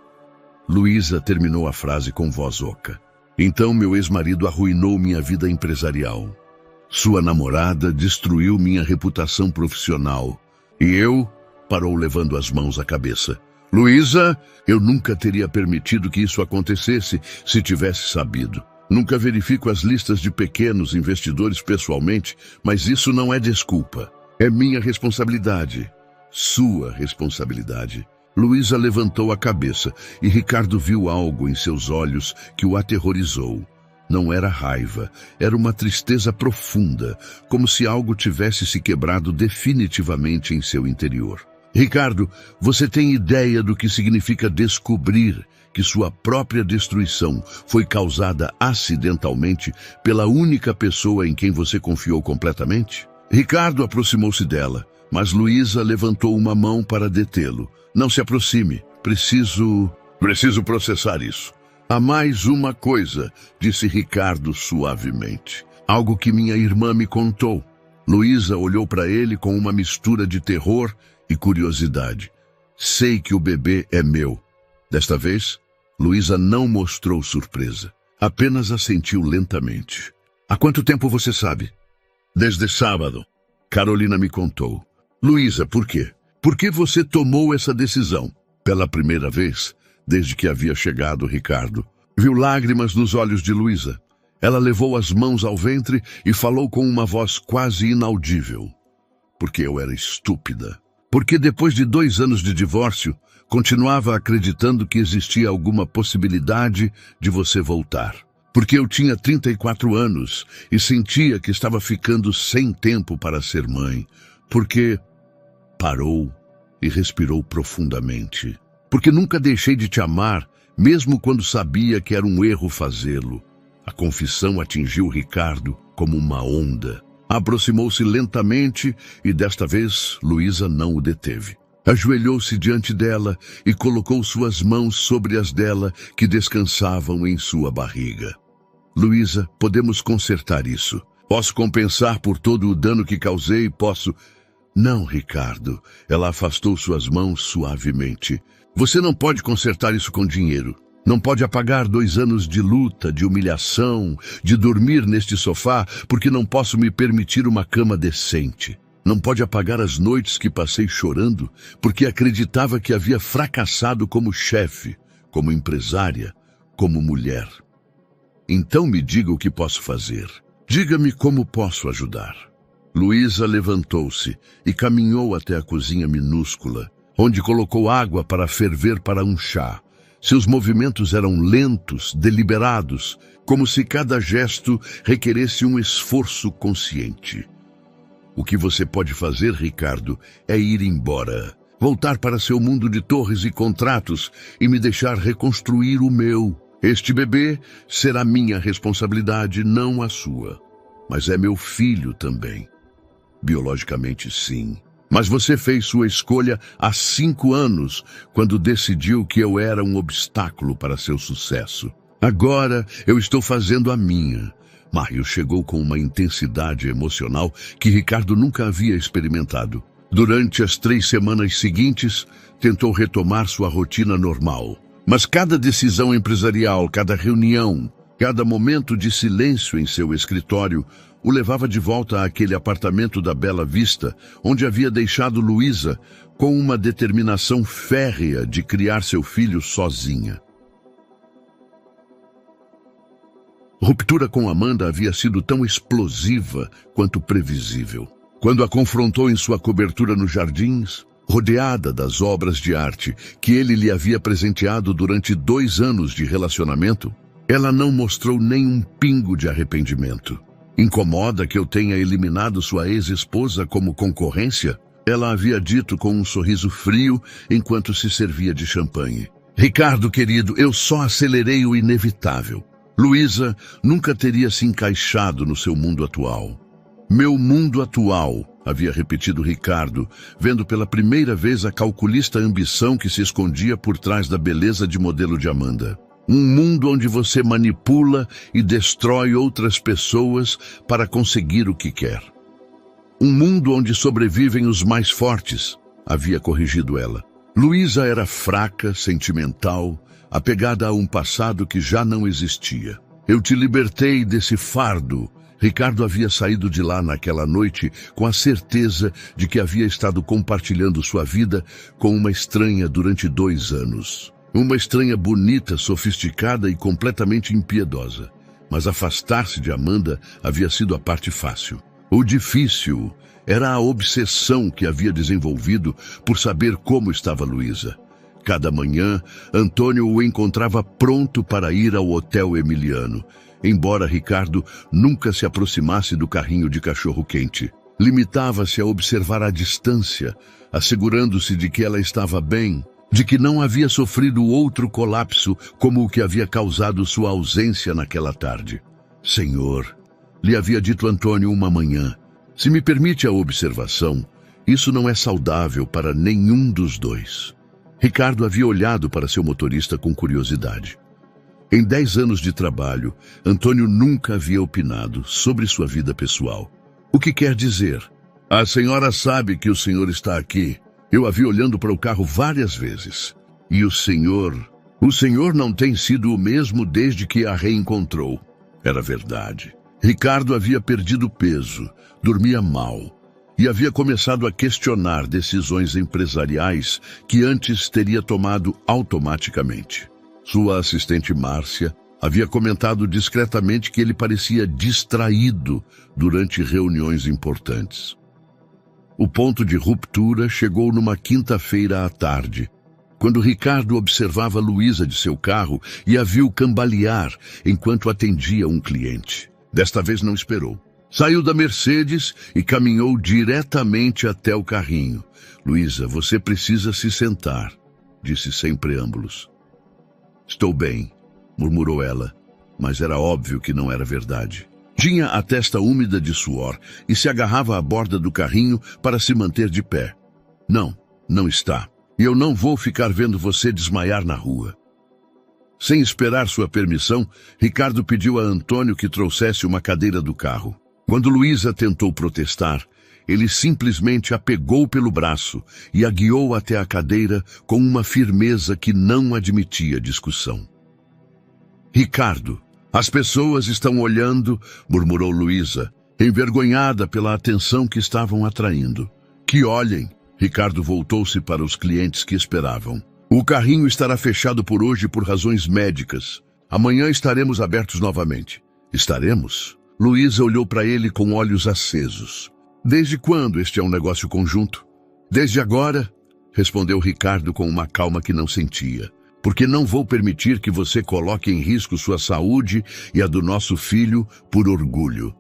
Luísa terminou a frase com voz oca. Então meu ex-marido arruinou minha vida empresarial. Sua namorada destruiu minha reputação profissional. E eu... Parou levando as mãos à cabeça. Luísa, eu nunca teria permitido que isso acontecesse se tivesse sabido. Nunca verifico as listas de pequenos investidores pessoalmente, mas isso não é desculpa. É minha responsabilidade. Sua responsabilidade. Luísa levantou a cabeça e Ricardo viu algo em seus olhos que o aterrorizou. Não era raiva, era uma tristeza profunda, como se algo tivesse se quebrado definitivamente em seu interior. Ricardo, você tem ideia do que significa descobrir que sua própria destruição foi causada acidentalmente pela única pessoa em quem você confiou completamente? Ricardo aproximou-se dela, mas Luísa levantou uma mão para detê-lo. Não se aproxime. Preciso processar isso. Há mais uma coisa, disse Ricardo suavemente. Algo que minha irmã me contou. Luísa olhou para ele com uma mistura de terror e curiosidade. Sei que o bebê é meu. Desta vez, Luísa não mostrou surpresa. Apenas assentiu lentamente. Há quanto tempo você sabe? Desde sábado. Carolina me contou. Luísa, por quê? Por que você tomou essa decisão? Pela primeira vez, desde que havia chegado Ricardo, viu lágrimas nos olhos de Luísa. Ela levou as mãos ao ventre e falou com uma voz quase inaudível. Porque eu era estúpida. Porque depois de 2 anos de divórcio, continuava acreditando que existia alguma possibilidade de você voltar. Porque eu tinha 34 anos e sentia que estava ficando sem tempo para ser mãe. Porque... Parou e respirou profundamente. Porque nunca deixei de te amar, mesmo quando sabia que era um erro fazê-lo. A confissão atingiu Ricardo como uma onda. Aproximou-se lentamente e desta vez Luísa não o deteve. Ajoelhou-se diante dela e colocou suas mãos sobre as dela que descansavam em sua barriga. Luísa, podemos consertar isso. Posso compensar por todo o dano que causei, posso... Não, Ricardo. Ela afastou suas mãos suavemente. Você não pode consertar isso com dinheiro. Não pode apagar 2 anos de luta, de humilhação, de dormir neste sofá, porque não posso me permitir uma cama decente. Não pode apagar as noites que passei chorando, porque acreditava que havia fracassado como chefe, como empresária, como mulher. Então me diga o que posso fazer. Diga-me como posso ajudar. Luísa levantou-se e caminhou até a cozinha minúscula, onde colocou água para ferver para um chá. Seus movimentos eram lentos, deliberados, como se cada gesto requeresse um esforço consciente. O que você pode fazer, Ricardo, é ir embora, voltar para seu mundo de torres e contratos e me deixar reconstruir o meu. Este bebê será minha responsabilidade, não a sua. Mas é meu filho também. Biologicamente, sim. Mas você fez sua escolha há 5 anos, quando decidiu que eu era um obstáculo para seu sucesso. Agora eu estou fazendo a minha. Mário chegou com uma intensidade emocional que Ricardo nunca havia experimentado. Durante as 3 semanas seguintes, tentou retomar sua rotina normal. Mas cada decisão empresarial, cada reunião, cada momento de silêncio em seu escritório o levava de volta àquele apartamento da Bela Vista, onde havia deixado Luísa com uma determinação férrea de criar seu filho sozinha. Ruptura com Amanda havia sido tão explosiva quanto previsível. Quando a confrontou em sua cobertura nos jardins, rodeada das obras de arte que ele lhe havia presenteado durante 2 anos de relacionamento, ela não mostrou nem um pingo de arrependimento. Incomoda que eu tenha eliminado sua ex-esposa como concorrência? Ela havia dito com um sorriso frio enquanto se servia de champanhe. Ricardo, querido, eu só acelerei o inevitável. Luísa nunca teria se encaixado no seu mundo atual. Meu mundo atual, havia repetido Ricardo, vendo pela primeira vez a calculista ambição que se escondia por trás da beleza de modelo de Amanda. Um mundo onde você manipula e destrói outras pessoas para conseguir o que quer. Um mundo onde sobrevivem os mais fortes, havia corrigido ela. Luísa era fraca, sentimental, apegada a um passado que já não existia. Eu te libertei desse fardo. Ricardo havia saído de lá naquela noite com a certeza de que havia estado compartilhando sua vida com uma estranha durante 2 anos. Uma estranha bonita, sofisticada e completamente impiedosa. Mas afastar-se de Amanda havia sido a parte fácil. O difícil era a obsessão que havia desenvolvido por saber como estava Luísa. Cada manhã, Antônio o encontrava pronto para ir ao Hotel Emiliano, embora Ricardo nunca se aproximasse do carrinho de cachorro-quente. Limitava-se a observar à distância, assegurando-se de que ela estava bem, de que não havia sofrido outro colapso como o que havia causado sua ausência naquela tarde. Senhor, lhe havia dito Antônio uma manhã, se me permite a observação, isso não é saudável para nenhum dos dois. Ricardo havia olhado para seu motorista com curiosidade. Em 10 anos de trabalho, Antônio nunca havia opinado sobre sua vida pessoal. O que quer dizer? A senhora sabe que o senhor está aqui. Eu a vi olhando para o carro várias vezes. E o senhor não tem sido o mesmo desde que a reencontrou. Era verdade. Ricardo havia perdido peso, dormia mal e havia começado a questionar decisões empresariais que antes teria tomado automaticamente. Sua assistente Márcia havia comentado discretamente que ele parecia distraído durante reuniões importantes. O ponto de ruptura chegou numa quinta-feira à tarde, quando Ricardo observava Luísa de seu carro e a viu cambalear enquanto atendia um cliente. Desta vez não esperou. Saiu da Mercedes e caminhou diretamente até o carrinho. Luísa, você precisa se sentar, disse sem preâmbulos. Estou bem, murmurou ela, mas era óbvio que não era verdade. Tinha a testa úmida de suor e se agarrava à borda do carrinho para se manter de pé. Não está. E eu não vou ficar vendo você desmaiar na rua. Sem esperar sua permissão, Ricardo pediu a Antônio que trouxesse uma cadeira do carro. Quando Luísa tentou protestar, ele simplesmente a pegou pelo braço e a guiou até a cadeira com uma firmeza que não admitia discussão. Ricardo, as pessoas estão olhando, murmurou Luísa, envergonhada pela atenção que estavam atraindo. Que olhem! Ricardo voltou-se para os clientes que esperavam. O carrinho estará fechado por hoje por razões médicas. Amanhã estaremos abertos novamente. Estaremos? Luísa olhou para ele com olhos acesos. Desde quando este é um negócio conjunto? Desde agora, respondeu Ricardo com uma calma que não sentia. Porque não vou permitir que você coloque em risco sua saúde e a do nosso filho por orgulho.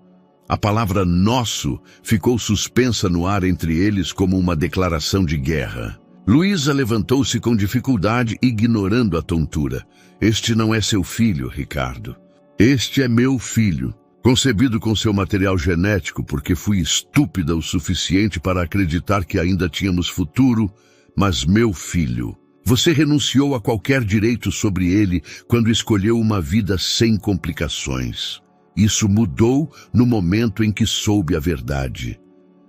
A palavra nosso ficou suspensa no ar entre eles como uma declaração de guerra. Luísa levantou-se com dificuldade, ignorando a tontura. Este não é seu filho, Ricardo. Este é meu filho. Concebido com seu material genético porque fui estúpida o suficiente para acreditar que ainda tínhamos futuro, mas meu filho. Você renunciou a qualquer direito sobre ele quando escolheu uma vida sem complicações. Isso mudou no momento em que soube a verdade.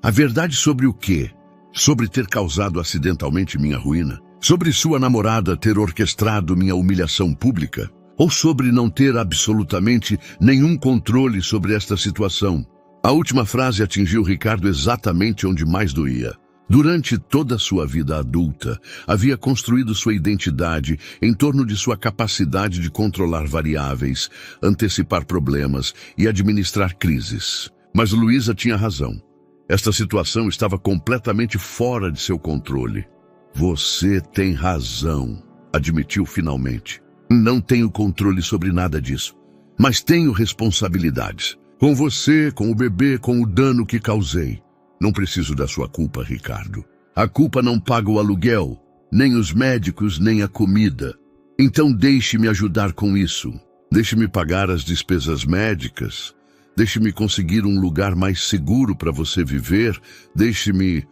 A verdade sobre o quê? Sobre ter causado acidentalmente minha ruína? Sobre sua namorada ter orquestrado minha humilhação pública? Ou sobre não ter absolutamente nenhum controle sobre esta situação? A última frase atingiu Ricardo exatamente onde mais doía. Durante toda a sua vida adulta, havia construído sua identidade em torno de sua capacidade de controlar variáveis, antecipar problemas e administrar crises. Mas Luísa tinha razão. Esta situação estava completamente fora de seu controle. Você tem razão, admitiu finalmente. Não tenho controle sobre nada disso, mas tenho responsabilidades. Com você, com o bebê, com o dano que causei. Não preciso da sua culpa, Ricardo. A culpa não paga o aluguel, nem os médicos, nem a comida. Então deixe-me ajudar com isso. Deixe-me pagar as despesas médicas. Deixe-me conseguir um lugar mais seguro para você viver. Deixe-me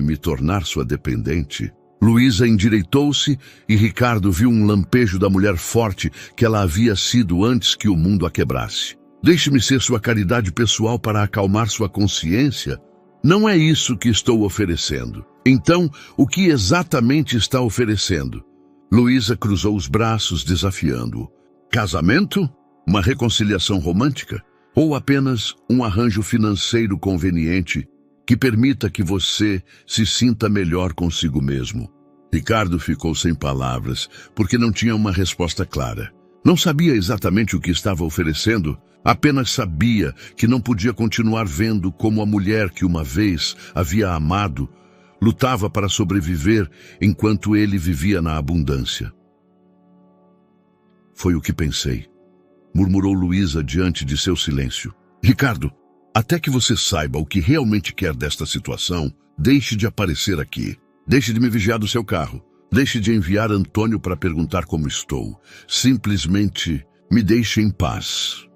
me tornar sua dependente. Luísa endireitou-se e Ricardo viu um lampejo da mulher forte que ela havia sido antes que o mundo a quebrasse. Deixe-me ser sua caridade pessoal para acalmar sua consciência. Não é isso que estou oferecendo. Então, o que exatamente está oferecendo? Luísa cruzou os braços, desafiando-o. Casamento? Uma reconciliação romântica? Ou apenas um arranjo financeiro conveniente que permita que você se sinta melhor consigo mesmo? Ricardo ficou sem palavras, porque não tinha uma resposta clara. Não sabia exatamente o que estava oferecendo, apenas sabia que não podia continuar vendo como a mulher que uma vez havia amado lutava para sobreviver enquanto ele vivia na abundância. Foi o que pensei, murmurou Luísa diante de seu silêncio. Ricardo, até que você saiba o que realmente quer desta situação, deixe de aparecer aqui. Deixe de me vigiar do seu carro. Deixe de enviar Antônio para perguntar como estou. Simplesmente me deixe em paz.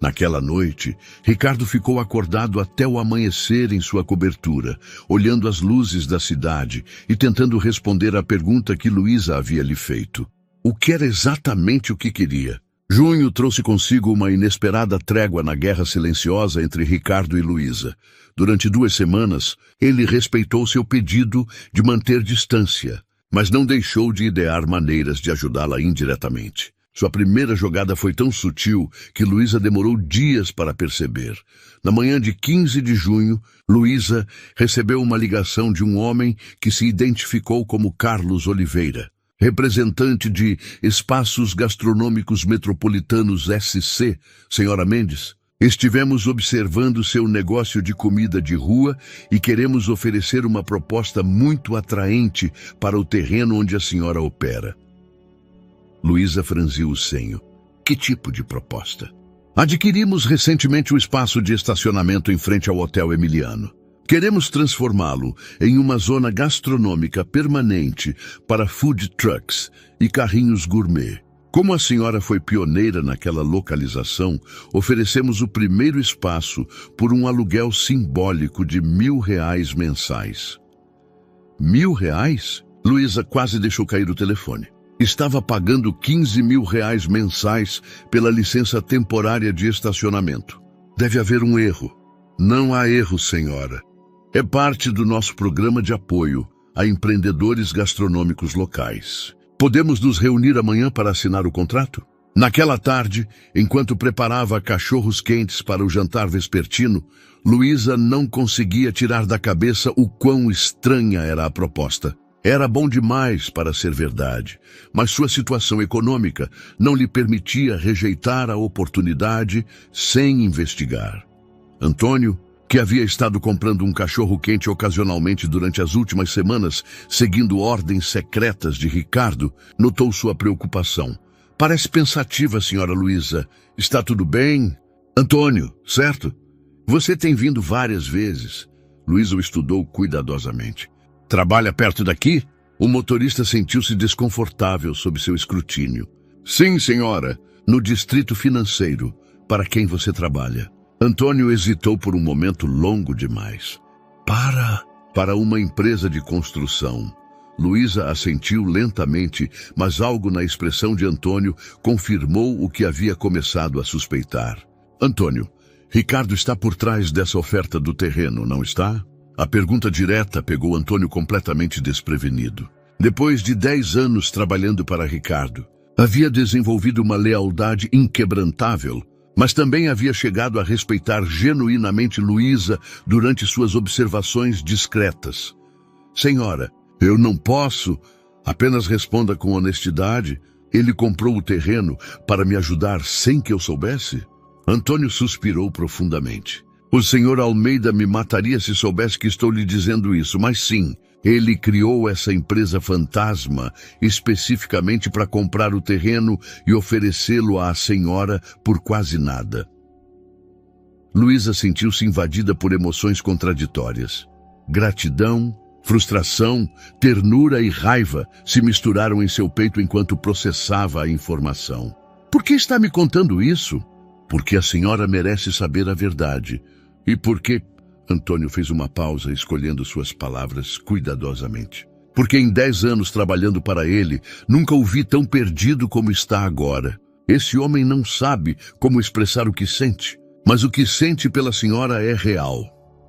Naquela noite, Ricardo ficou acordado até o amanhecer em sua cobertura, olhando as luzes da cidade e tentando responder à pergunta que Luísa havia lhe feito. O que era exatamente o que queria? Junho trouxe consigo uma inesperada trégua na guerra silenciosa entre Ricardo e Luísa. Durante 2 semanas, ele respeitou seu pedido de manter distância, mas não deixou de idear maneiras de ajudá-la indiretamente. Sua primeira jogada foi tão sutil que Luísa demorou dias para perceber. Na manhã de 15 de junho, Luísa recebeu uma ligação de um homem que se identificou como Carlos Oliveira, representante de Espaços Gastronômicos Metropolitanos SC, Senhora Mendes. Estivemos observando seu negócio de comida de rua e queremos oferecer uma proposta muito atraente para o terreno onde a senhora opera. Luísa franziu o senho. Que tipo de proposta? Adquirimos recentemente o espaço de estacionamento em frente ao Hotel Emiliano. Queremos transformá-lo em uma zona gastronômica permanente para food trucks e carrinhos gourmet. Como a senhora foi pioneira naquela localização, oferecemos o primeiro espaço por um aluguel simbólico de R$1.000 mensais. R$1.000? Luísa quase deixou cair o telefone. Estava pagando R$15.000 mensais pela licença temporária de estacionamento. Deve haver um erro. Não há erro, senhora. É parte do nosso programa de apoio a empreendedores gastronômicos locais. Podemos nos reunir amanhã para assinar o contrato? Naquela tarde, enquanto preparava cachorros quentes para o jantar vespertino, Luísa não conseguia tirar da cabeça o quão estranha era a proposta. Era bom demais para ser verdade, mas sua situação econômica não lhe permitia rejeitar a oportunidade sem investigar. Antônio, que havia estado comprando um cachorro-quente ocasionalmente durante as últimas semanas, seguindo ordens secretas de Ricardo, notou sua preocupação. Parece pensativa, senhora Luísa. Está tudo bem? Antônio, certo? Você tem vindo várias vezes. Luísa o estudou cuidadosamente. Trabalha perto daqui? O motorista sentiu-se desconfortável sob seu escrutínio. Sim, senhora, no distrito financeiro, para quem você trabalha. Antônio hesitou por um momento longo demais. Para uma empresa de construção. Luísa assentiu lentamente, mas algo na expressão de Antônio confirmou o que havia começado a suspeitar. Antônio, Ricardo está por trás dessa oferta do terreno, não está? A pergunta direta pegou Antônio completamente desprevenido. Depois de 10 anos trabalhando para Ricardo, havia desenvolvido uma lealdade inquebrantável, mas também havia chegado a respeitar genuinamente Luísa durante suas observações discretas. Senhora, eu não posso. Apenas responda com honestidade. Ele comprou o terreno para me ajudar sem que eu soubesse? Antônio suspirou profundamente. O senhor Almeida me mataria se soubesse que estou lhe dizendo isso, mas sim, ele criou essa empresa fantasma especificamente para comprar o terreno e oferecê-lo à senhora por quase nada. Luísa sentiu-se invadida por emoções contraditórias. Gratidão, frustração, ternura e raiva se misturaram em seu peito enquanto processava a informação. Por que está me contando isso? Porque a senhora merece saber a verdade. E por quê? Antônio fez uma pausa, escolhendo suas palavras cuidadosamente. Porque em 10 anos trabalhando para ele, nunca o vi tão perdido como está agora. Esse homem não sabe como expressar o que sente, mas o que sente pela senhora é real.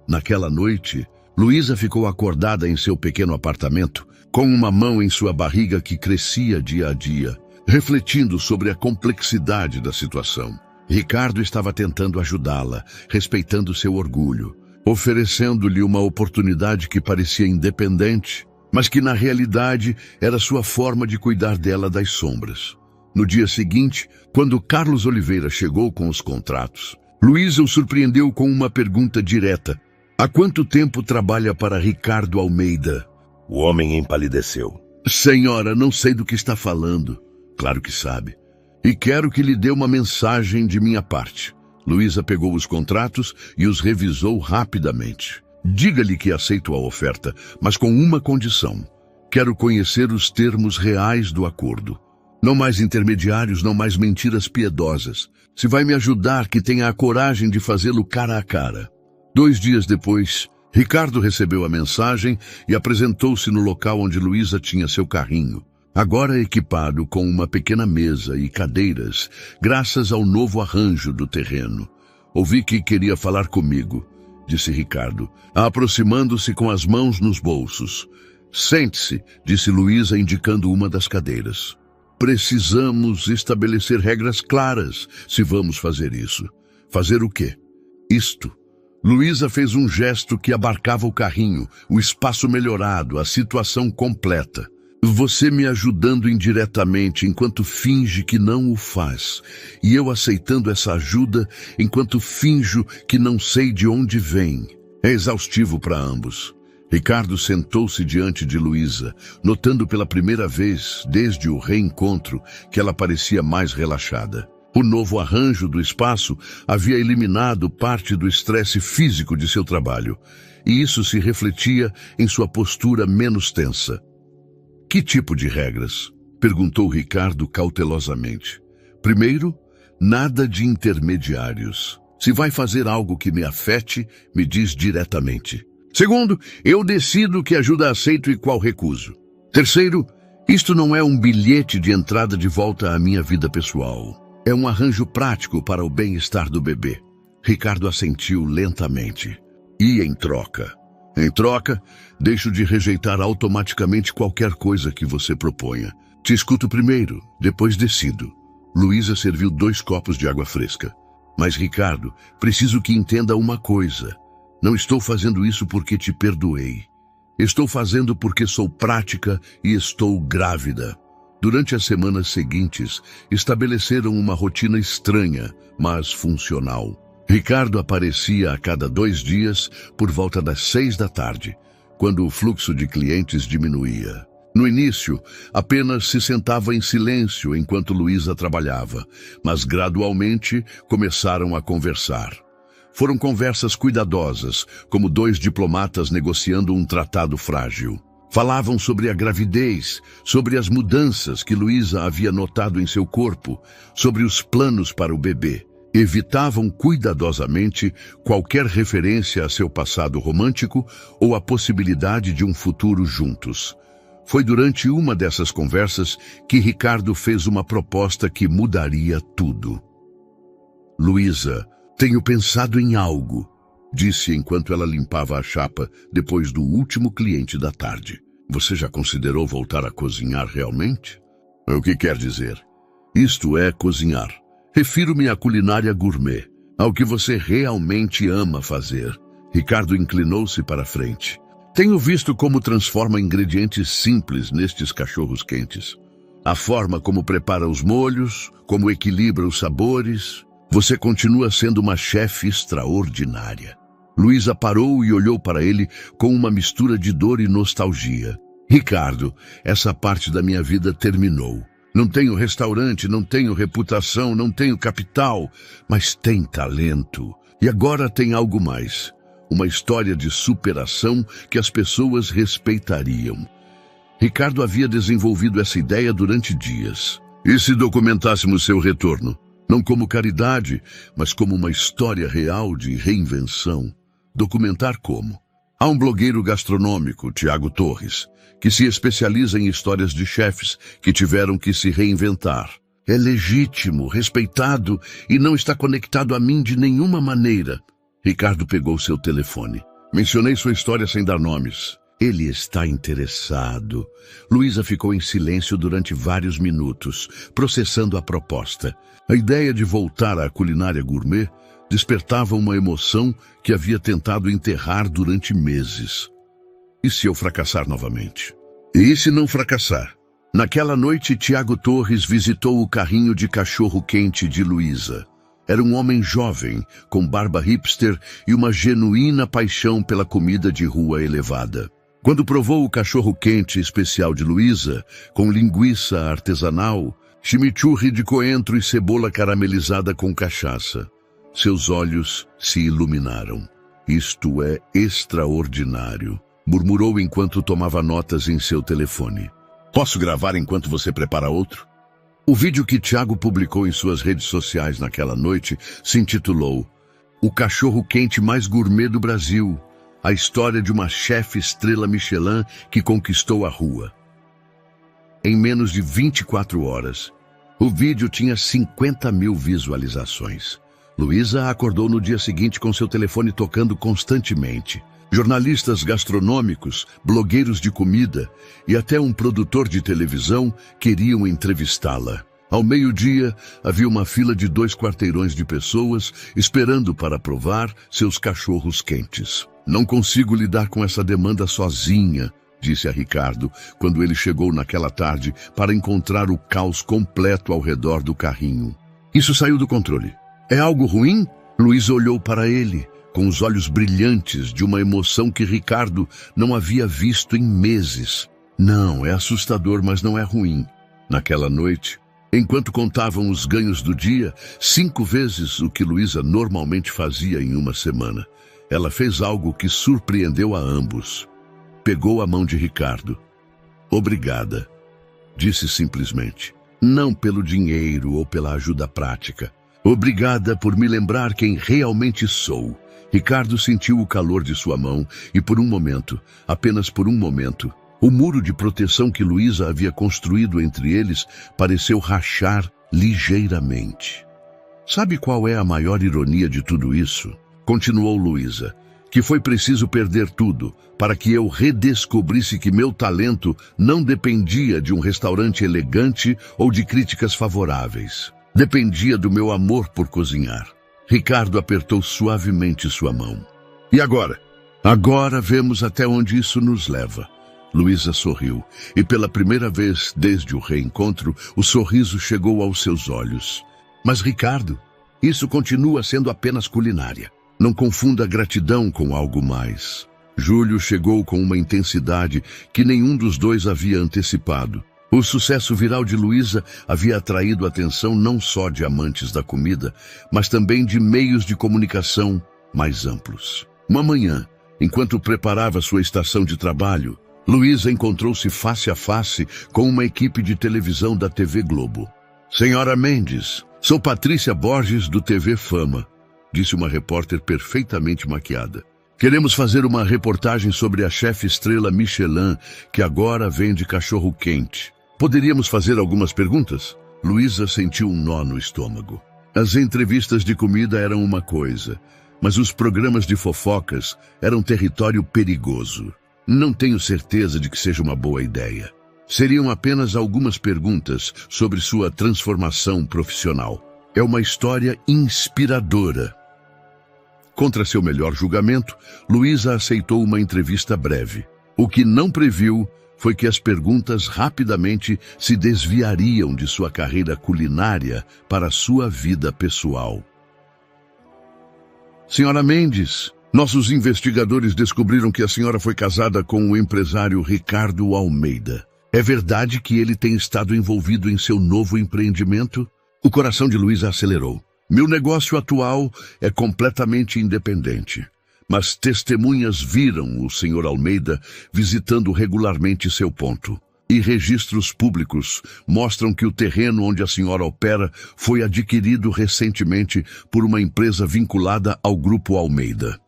Naquela noite, Luísa ficou acordada em seu pequeno apartamento, com uma mão em sua barriga que crescia dia a dia, refletindo sobre a complexidade da situação. Ricardo estava tentando ajudá-la, respeitando seu orgulho, oferecendo-lhe uma oportunidade que parecia independente, mas que na realidade era sua forma de cuidar dela das sombras. No dia seguinte, quando Carlos Oliveira chegou com os contratos, Luísa o surpreendeu com uma pergunta direta. Há quanto tempo trabalha para Ricardo Almeida? O homem empalideceu. Senhora, não sei do que está falando. Claro que sabe. E quero que lhe dê uma mensagem de minha parte. Luísa pegou os contratos e os revisou rapidamente. Diga-lhe que aceito a oferta, mas com uma condição. Quero conhecer os termos reais do acordo. Não mais intermediários, não mais mentiras piedosas. Se vai me ajudar, que tenha a coragem de fazê-lo cara a cara. 2 dias depois, Ricardo recebeu a mensagem e apresentou-se no local onde Luísa tinha seu carrinho, agora equipado com uma pequena mesa e cadeiras, graças ao novo arranjo do terreno. Ouvi que queria falar comigo, disse Ricardo, aproximando-se com as mãos nos bolsos. Sente-se, disse Luísa, indicando uma das cadeiras. Precisamos estabelecer regras claras se vamos fazer isso. Fazer o quê? Isto. Luísa fez um gesto que abarcava o carrinho, o espaço melhorado, a situação completa. Você me ajudando indiretamente enquanto finge que não o faz, e eu aceitando essa ajuda enquanto finjo que não sei de onde vem. É exaustivo para ambos. Ricardo sentou-se diante de Luísa, notando pela primeira vez, desde o reencontro, que ela parecia mais relaxada. O novo arranjo do espaço havia eliminado parte do estresse físico de seu trabalho, e isso se refletia em sua postura menos tensa. Que tipo de regras? Perguntou Ricardo cautelosamente. Primeiro, nada de intermediários. Se vai fazer algo que me afete, me diz diretamente. Segundo, eu decido que ajuda aceito e qual recuso. Terceiro, isto não é um bilhete de entrada de volta à minha vida pessoal. É um arranjo prático para o bem-estar do bebê. Ricardo assentiu lentamente. E em troca? Em troca, deixo de rejeitar automaticamente qualquer coisa que você proponha. Te escuto primeiro, depois decido. Luísa serviu 2 copos de água fresca. Mas, Ricardo, preciso que entenda uma coisa. Não estou fazendo isso porque te perdoei. Estou fazendo porque sou prática e estou grávida. Durante as semanas seguintes, estabeleceram uma rotina estranha, mas funcional. Ricardo aparecia a cada 2 dias por volta das 6 da tarde, quando o fluxo de clientes diminuía. No início, apenas se sentava em silêncio enquanto Luísa trabalhava, mas gradualmente começaram a conversar. Foram conversas cuidadosas, como 2 diplomatas negociando um tratado frágil. Falavam sobre a gravidez, sobre as mudanças que Luísa havia notado em seu corpo, sobre os planos para o bebê. Evitavam cuidadosamente qualquer referência a seu passado romântico ou a possibilidade de um futuro juntos. Foi durante uma dessas conversas que Ricardo fez uma proposta que mudaria tudo. Luísa, tenho pensado em algo, disse enquanto ela limpava a chapa depois do último cliente da tarde. Você já considerou voltar a cozinhar realmente? O que quer dizer? Isto é cozinhar. Refiro-me à culinária gourmet, ao que você realmente ama fazer. Ricardo inclinou-se para a frente. Tenho visto como transforma ingredientes simples nestes cachorros quentes. A forma como prepara os molhos, como equilibra os sabores. Você continua sendo uma chefe extraordinária. Luísa parou e olhou para ele com uma mistura de dor e nostalgia. Ricardo, essa parte da minha vida terminou. Não tenho restaurante, não tenho reputação, não tenho capital, mas tem talento. E agora tem algo mais. Uma história de superação que as pessoas respeitariam. Ricardo havia desenvolvido essa ideia durante dias. E se documentássemos seu retorno? Não como caridade, mas como uma história real de reinvenção. Documentar como? Há um blogueiro gastronômico, Tiago Torres, que se especializa em histórias de chefes que tiveram que se reinventar. É legítimo, respeitado e não está conectado a mim de nenhuma maneira. Ricardo pegou seu telefone. Mencionei sua história sem dar nomes. Ele está interessado. Luísa ficou em silêncio durante vários minutos, processando a proposta. A ideia de voltar à culinária gourmet despertava uma emoção que havia tentado enterrar durante meses. E se eu fracassar novamente? E se não fracassar? Naquela noite, Tiago Torres visitou o carrinho de cachorro-quente de Luísa. Era um homem jovem, com barba hipster e uma genuína paixão pela comida de rua elevada. Quando provou o cachorro-quente especial de Luísa, com linguiça artesanal, chimichurri de coentro e cebola caramelizada com cachaça, seus olhos se iluminaram. Isto é extraordinário, murmurou enquanto tomava notas em seu telefone. Posso gravar enquanto você prepara outro? O vídeo que Tiago publicou em suas redes sociais naquela noite se intitulou O Cachorro-Quente Mais Gourmet do Brasil, a história de uma chefe estrela Michelin que conquistou a rua. Em menos de 24 horas, o vídeo tinha 50 mil visualizações. Luísa acordou no dia seguinte com seu telefone tocando constantemente. Jornalistas gastronômicos, blogueiros de comida e até um produtor de televisão queriam entrevistá-la. Ao meio-dia, havia uma fila de 2 quarteirões de pessoas esperando para provar seus cachorros quentes. Não consigo lidar com essa demanda sozinha, disse a Ricardo, quando ele chegou naquela tarde para encontrar o caos completo ao redor do carrinho. Isso saiu do controle. É algo ruim? Luísa olhou para ele, com os olhos brilhantes de uma emoção que Ricardo não havia visto em meses. Não, é assustador, mas não é ruim. Naquela noite, enquanto contavam os ganhos do dia, 5 vezes o que Luísa normalmente fazia em uma semana, ela fez algo que surpreendeu a ambos. Pegou a mão de Ricardo. Obrigada, disse simplesmente. Não pelo dinheiro ou pela ajuda prática. Obrigada por me lembrar quem realmente sou. Ricardo sentiu o calor de sua mão e por um momento, apenas por um momento, o muro de proteção que Luísa havia construído entre eles pareceu rachar ligeiramente. Sabe qual é a maior ironia de tudo isso? Continuou Luísa, que foi preciso perder tudo para que eu redescobrisse que meu talento não dependia de um restaurante elegante ou de críticas favoráveis. Dependia do meu amor por cozinhar. Ricardo apertou suavemente sua mão. E agora? Agora vemos até onde isso nos leva. Luísa sorriu, e pela primeira vez desde o reencontro, o sorriso chegou aos seus olhos. Mas, Ricardo, isso continua sendo apenas culinária. Não confunda gratidão com algo mais. Julho chegou com uma intensidade que nenhum dos dois havia antecipado. O sucesso viral de Luísa havia atraído a atenção não só de amantes da comida, mas também de meios de comunicação mais amplos. Uma manhã, enquanto preparava sua estação de trabalho, Luísa encontrou-se face a face com uma equipe de televisão da TV Globo. Senhora Mendes, sou Patrícia Borges do TV Fama, disse uma repórter perfeitamente maquiada. Queremos fazer uma reportagem sobre a chefe estrela Michelin, que agora vende cachorro-quente. Poderíamos fazer algumas perguntas? Luísa sentiu um nó no estômago. As entrevistas de comida eram uma coisa, mas os programas de fofocas eram território perigoso. Não tenho certeza de que seja uma boa ideia. Seriam apenas algumas perguntas sobre sua transformação profissional. É uma história inspiradora. Contra seu melhor julgamento, Luísa aceitou uma entrevista breve. O que não previu foi que as perguntas rapidamente se desviariam de sua carreira culinária para sua vida pessoal. Senhora Mendes, nossos investigadores descobriram que a senhora foi casada com o empresário Ricardo Almeida. É verdade que ele tem estado envolvido em seu novo empreendimento? O coração de Luísa acelerou. Meu negócio atual é completamente independente, mas testemunhas viram o Sr. Almeida visitando regularmente seu ponto. E registros públicos mostram que o terreno onde a senhora opera foi adquirido recentemente por uma empresa vinculada ao Grupo Almeida.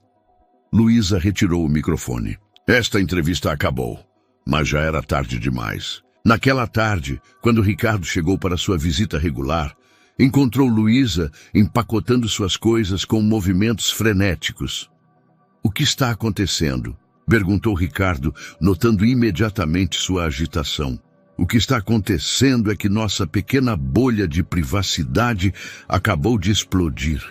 Luísa retirou o microfone. Esta entrevista acabou, mas já era tarde demais. Naquela tarde, quando Ricardo chegou para sua visita regular, encontrou Luísa empacotando suas coisas com movimentos frenéticos. O que está acontecendo? Perguntou Ricardo, notando imediatamente sua agitação. O que está acontecendo é que nossa pequena bolha de privacidade acabou de explodir.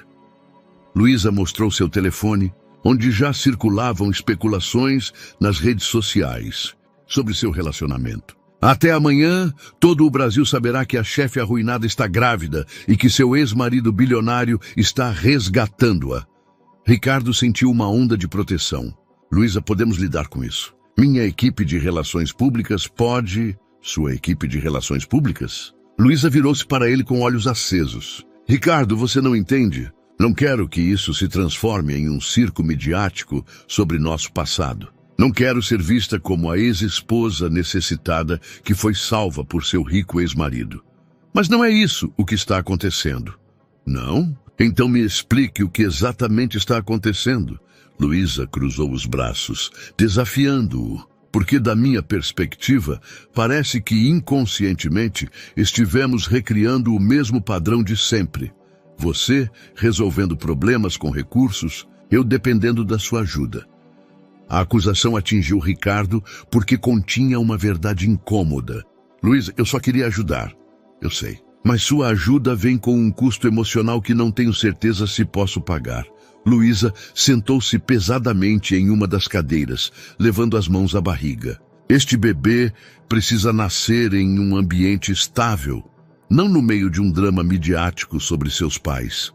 Luísa mostrou seu telefone, onde já circulavam especulações nas redes sociais sobre seu relacionamento. Até amanhã, todo o Brasil saberá que a chefe arruinada está grávida e que seu ex-marido bilionário está resgatando-a. Ricardo sentiu uma onda de proteção. Luísa, podemos lidar com isso. Minha equipe de relações públicas pode... Sua equipe de relações públicas? Luísa virou-se para ele com olhos acesos. Ricardo, você não entende? Não quero que isso se transforme em um circo midiático sobre nosso passado. Não quero ser vista como a ex-esposa necessitada que foi salva por seu rico ex-marido. Mas não é isso o que está acontecendo. Não? Então me explique o que exatamente está acontecendo. Luísa cruzou os braços, desafiando-o, porque da minha perspectiva, parece que inconscientemente estivemos recriando o mesmo padrão de sempre. Você resolvendo problemas com recursos, eu dependendo da sua ajuda. A acusação atingiu Ricardo porque continha uma verdade incômoda. Luísa, eu só queria ajudar. Eu sei. Mas sua ajuda vem com um custo emocional que não tenho certeza se posso pagar. Luísa sentou-se pesadamente em uma das cadeiras, levando as mãos à barriga. Este bebê precisa nascer em um ambiente estável, não no meio de um drama midiático sobre seus pais.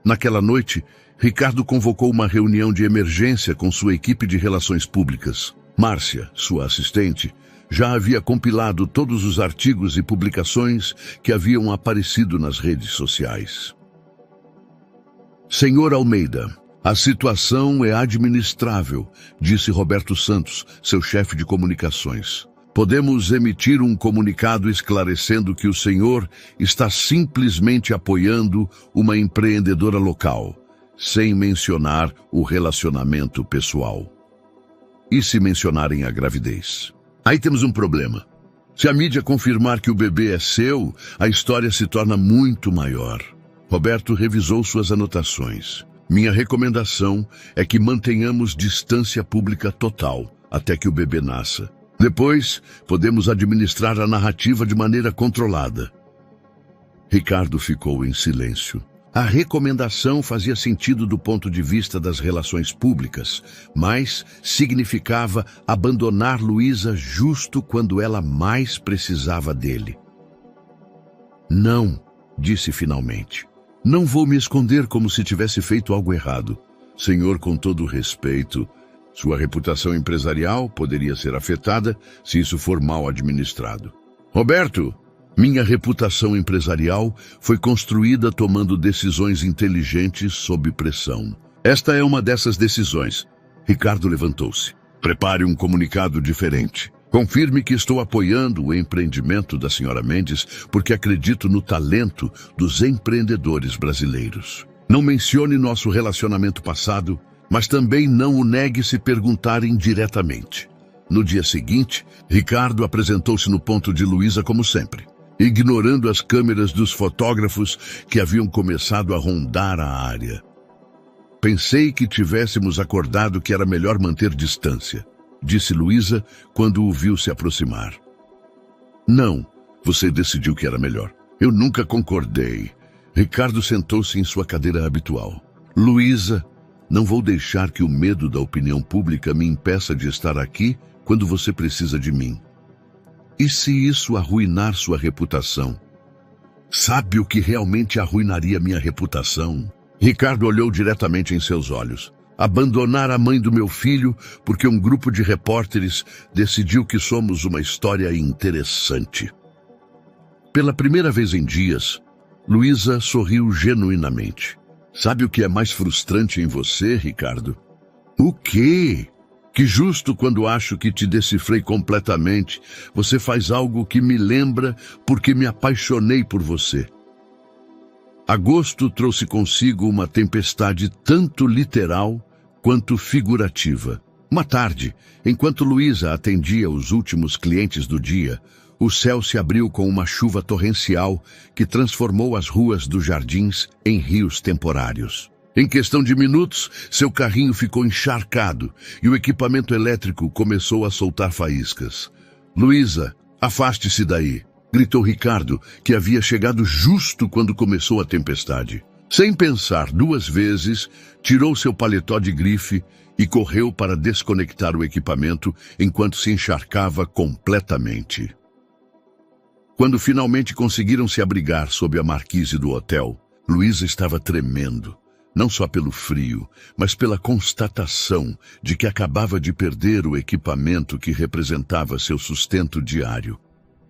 Naquela noite, Ricardo convocou uma reunião de emergência com sua equipe de relações públicas. Márcia, sua assistente, já havia compilado todos os artigos e publicações que haviam aparecido nas redes sociais. Senhor Almeida, a situação é administrável, disse Roberto Santos, seu chefe de comunicações. Podemos emitir um comunicado esclarecendo que o senhor está simplesmente apoiando uma empreendedora local, sem mencionar o relacionamento pessoal. E se mencionarem a gravidez? Aí temos um problema. Se a mídia confirmar que o bebê é seu, a história se torna muito maior. Roberto revisou suas anotações. Minha recomendação é que mantenhamos distância pública total até que o bebê nasça. Depois, podemos administrar a narrativa de maneira controlada. Ricardo ficou em silêncio. A recomendação fazia sentido do ponto de vista das relações públicas, mas significava abandonar Luísa justo quando ela mais precisava dele. Não, disse finalmente. Não vou me esconder como se tivesse feito algo errado. Senhor, com todo respeito, sua reputação empresarial poderia ser afetada se isso for mal administrado. Roberto, minha reputação empresarial foi construída tomando decisões inteligentes sob pressão. Esta é uma dessas decisões. Ricardo levantou-se. Prepare um comunicado diferente. Confirme que estou apoiando o empreendimento da senhora Mendes porque acredito no talento dos empreendedores brasileiros. Não mencione nosso relacionamento passado, mas também não o negue se perguntarem diretamente. No dia seguinte, Ricardo apresentou-se no ponto de Luísa como sempre, ignorando as câmeras dos fotógrafos que haviam começado a rondar a área. Pensei que tivéssemos acordado que era melhor manter distância, disse Luísa quando o viu se aproximar. Não, você decidiu que era melhor. Eu nunca concordei. Ricardo sentou-se em sua cadeira habitual. Luísa, não vou deixar que o medo da opinião pública me impeça de estar aqui quando você precisa de mim. E se isso arruinar sua reputação? Sabe o que realmente arruinaria minha reputação? Ricardo olhou diretamente em seus olhos. Abandonar a mãe do meu filho porque um grupo de repórteres decidiu que somos uma história interessante. Pela primeira vez em dias, Luísa sorriu genuinamente. Sabe o que é mais frustrante em você, Ricardo? O quê? Que justo quando acho que te decifrei completamente, você faz algo que me lembra porque me apaixonei por você. Agosto trouxe consigo uma tempestade tanto literal quanto figurativa. Uma tarde, enquanto Luísa atendia os últimos clientes do dia, o céu se abriu com uma chuva torrencial que transformou as ruas dos jardins em rios temporários. Em questão de minutos, seu carrinho ficou encharcado e o equipamento elétrico começou a soltar faíscas. Luísa, afaste-se daí, gritou Ricardo, que havia chegado justo quando começou a tempestade. Sem pensar duas vezes, tirou seu paletó de grife e correu para desconectar o equipamento enquanto se encharcava completamente. Quando finalmente conseguiram se abrigar sob a marquise do hotel, Luísa estava tremendo, não só pelo frio, mas pela constatação de que acabava de perder o equipamento que representava seu sustento diário.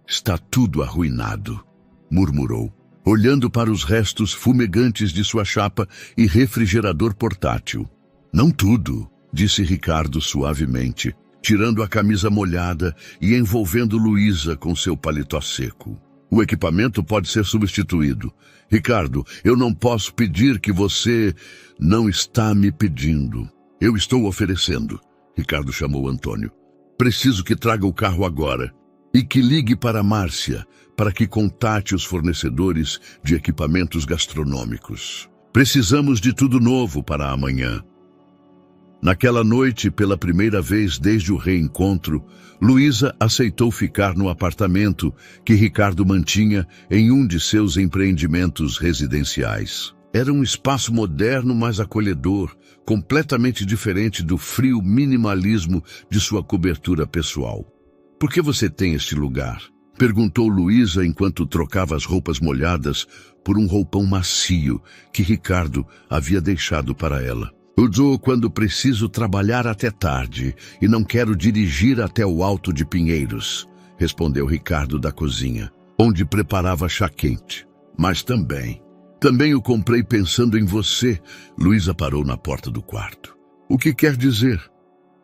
"Está tudo arruinado", murmurou, olhando para os restos fumegantes de sua chapa e refrigerador portátil. "Não tudo", disse Ricardo suavemente, tirando a camisa molhada e envolvendo Luísa com seu paletó seco. "O equipamento pode ser substituído. Ricardo, eu não posso pedir que você... Não está me pedindo. Eu estou oferecendo." Ricardo chamou Antônio. "Preciso que traga o carro agora. E que ligue para Márcia, para que contate os fornecedores de equipamentos gastronômicos. Precisamos de tudo novo para amanhã." Naquela noite, pela primeira vez desde o reencontro, Luísa aceitou ficar no apartamento que Ricardo mantinha em um de seus empreendimentos residenciais. Era um espaço moderno, mas acolhedor, completamente diferente do frio minimalismo de sua cobertura pessoal. "Por que você tem este lugar?" perguntou Luísa enquanto trocava as roupas molhadas por um roupão macio que Ricardo havia deixado para ela. "Uso quando preciso trabalhar até tarde e não quero dirigir até o Alto de Pinheiros", respondeu Ricardo da cozinha, onde preparava chá quente. "Mas também o comprei pensando em você." Luísa parou na porta do quarto. "O que quer dizer?"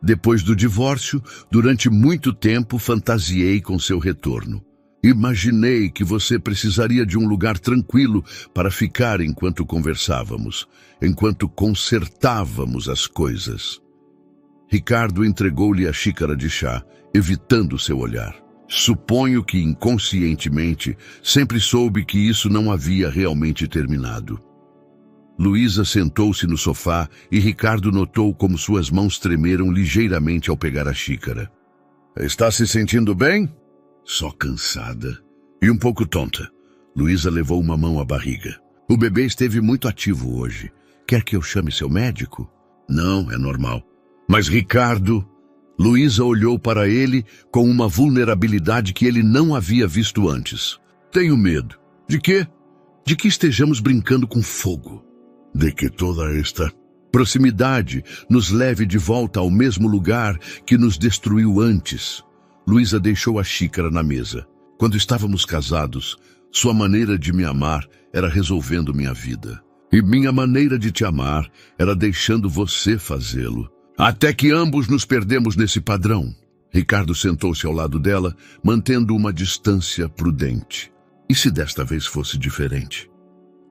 "Depois do divórcio, durante muito tempo fantasiei com seu retorno. Imaginei que você precisaria de um lugar tranquilo para ficar enquanto conversávamos, enquanto consertávamos as coisas." Ricardo entregou-lhe a xícara de chá, evitando seu olhar. Suponho que inconscientemente sempre soube que isso não havia realmente terminado. Luísa sentou-se no sofá e Ricardo notou como suas mãos tremeram ligeiramente ao pegar a xícara. "Está se sentindo bem?" "Só cansada. E um pouco tonta." Luísa levou uma mão à barriga. "O bebê esteve muito ativo hoje. Quer que eu chame seu médico?" "Não, é normal." "Mas Ricardo..." Luísa olhou para ele com uma vulnerabilidade que ele não havia visto antes. "Tenho medo." "De quê?" "De que estejamos brincando com fogo. De que toda esta proximidade nos leve de volta ao mesmo lugar que nos destruiu antes." Luísa deixou a xícara na mesa. "Quando estávamos casados, sua maneira de me amar era resolvendo minha vida. E minha maneira de te amar era deixando você fazê-lo. Até que ambos nos perdemos nesse padrão." Ricardo sentou-se ao lado dela, mantendo uma distância prudente. "E se desta vez fosse diferente?"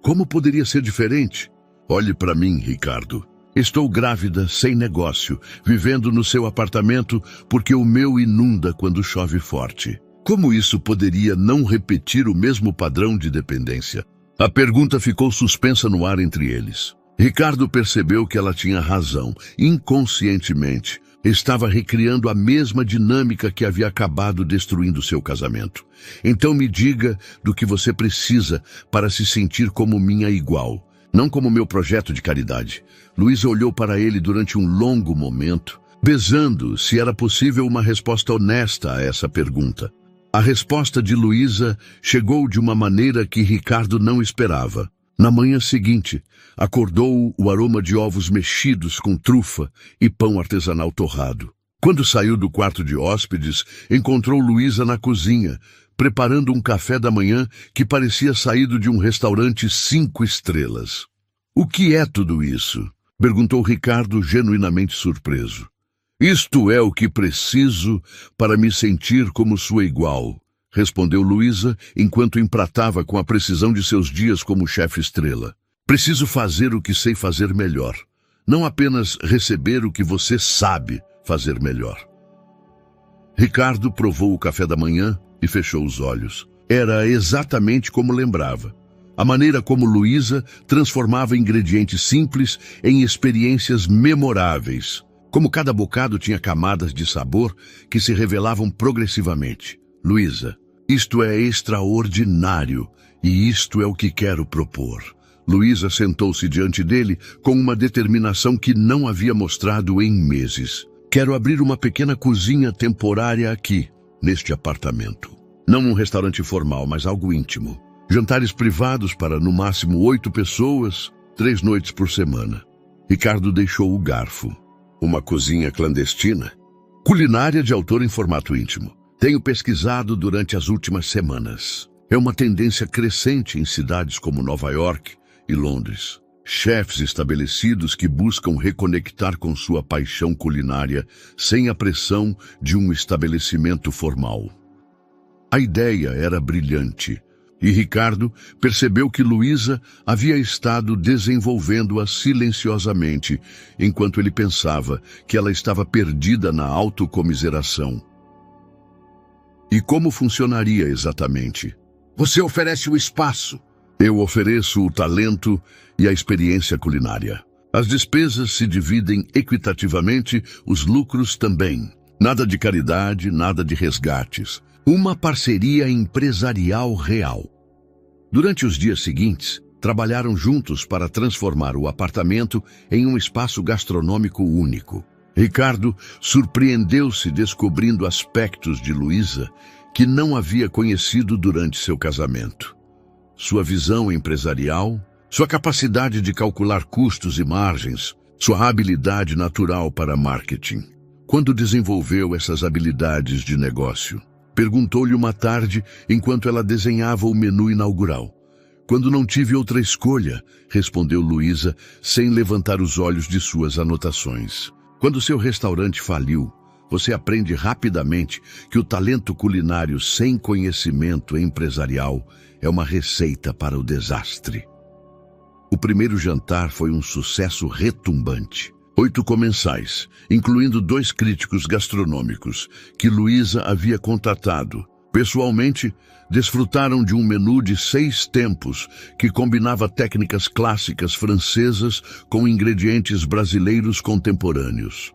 "Como poderia ser diferente?" "Olhe para mim, Ricardo. Estou grávida, sem negócio, vivendo no seu apartamento porque o meu inunda quando chove forte. Como isso poderia não repetir o mesmo padrão de dependência?" A pergunta ficou suspensa no ar entre eles. Ricardo percebeu que ela tinha razão. Inconscientemente, estava recriando a mesma dinâmica que havia acabado destruindo seu casamento. "Então me diga do que você precisa para se sentir como minha igual, não como meu projeto de caridade." Luísa olhou para ele durante um longo momento, pesando se era possível uma resposta honesta a essa pergunta. A resposta de Luísa chegou de uma maneira que Ricardo não esperava. Na manhã seguinte, acordou o aroma de ovos mexidos com trufa e pão artesanal torrado. Quando saiu do quarto de hóspedes, encontrou Luísa na cozinha, preparando um café da manhã que parecia saído de um restaurante 5 estrelas. "O que é tudo isso?" perguntou Ricardo, genuinamente surpreso. "Isto é o que preciso para me sentir como sua igual", respondeu Luísa, enquanto empratava com a precisão de seus dias como chefe estrela. "Preciso fazer o que sei fazer melhor, não apenas receber o que você sabe fazer melhor." Ricardo provou o café da manhã e fechou os olhos. Era exatamente como lembrava. A maneira como Luísa transformava ingredientes simples em experiências memoráveis. Como cada bocado tinha camadas de sabor que se revelavam progressivamente. "Luísa, isto é extraordinário e isto é o que quero propor. Luísa sentou-se diante dele com uma determinação que não havia mostrado em meses. Quero abrir uma pequena cozinha temporária aqui, neste apartamento. Não um restaurante formal, mas algo íntimo. Jantares privados para, no máximo, 8 pessoas, 3 noites por semana. Ricardo deixou o garfo. Uma cozinha clandestina? Culinária de autor em formato íntimo. Tenho pesquisado durante as últimas semanas. É uma tendência crescente em cidades como Nova York e Londres. Chefes estabelecidos que buscam reconectar com sua paixão culinária sem a pressão de um estabelecimento formal. A ideia era brilhante, e Ricardo percebeu que Luísa havia estado desenvolvendo-a silenciosamente, enquanto ele pensava que ela estava perdida na autocomiseração. E como funcionaria exatamente? Você oferece o espaço. Eu ofereço o talento e a experiência culinária. As despesas se dividem equitativamente, os lucros também. Nada de caridade, nada de resgates. Uma parceria empresarial real. Durante os dias seguintes, trabalharam juntos para transformar o apartamento em um espaço gastronômico único. Ricardo surpreendeu-se descobrindo aspectos de Luísa que não havia conhecido durante seu casamento. Sua visão empresarial, sua capacidade de calcular custos e margens, sua habilidade natural para marketing. Quando desenvolveu essas habilidades de negócio? Perguntou-lhe uma tarde enquanto ela desenhava o menu inaugural. Quando não tive outra escolha, respondeu Luísa, sem levantar os olhos de suas anotações. Quando seu restaurante faliu, você aprende rapidamente que o talento culinário sem conhecimento empresarial é uma receita para o desastre. O primeiro jantar foi um sucesso retumbante. 8 comensais, incluindo 2 críticos gastronômicos, que Luísa havia contratado. Pessoalmente, desfrutaram de um menu de 6 tempos, que combinava técnicas clássicas francesas com ingredientes brasileiros contemporâneos.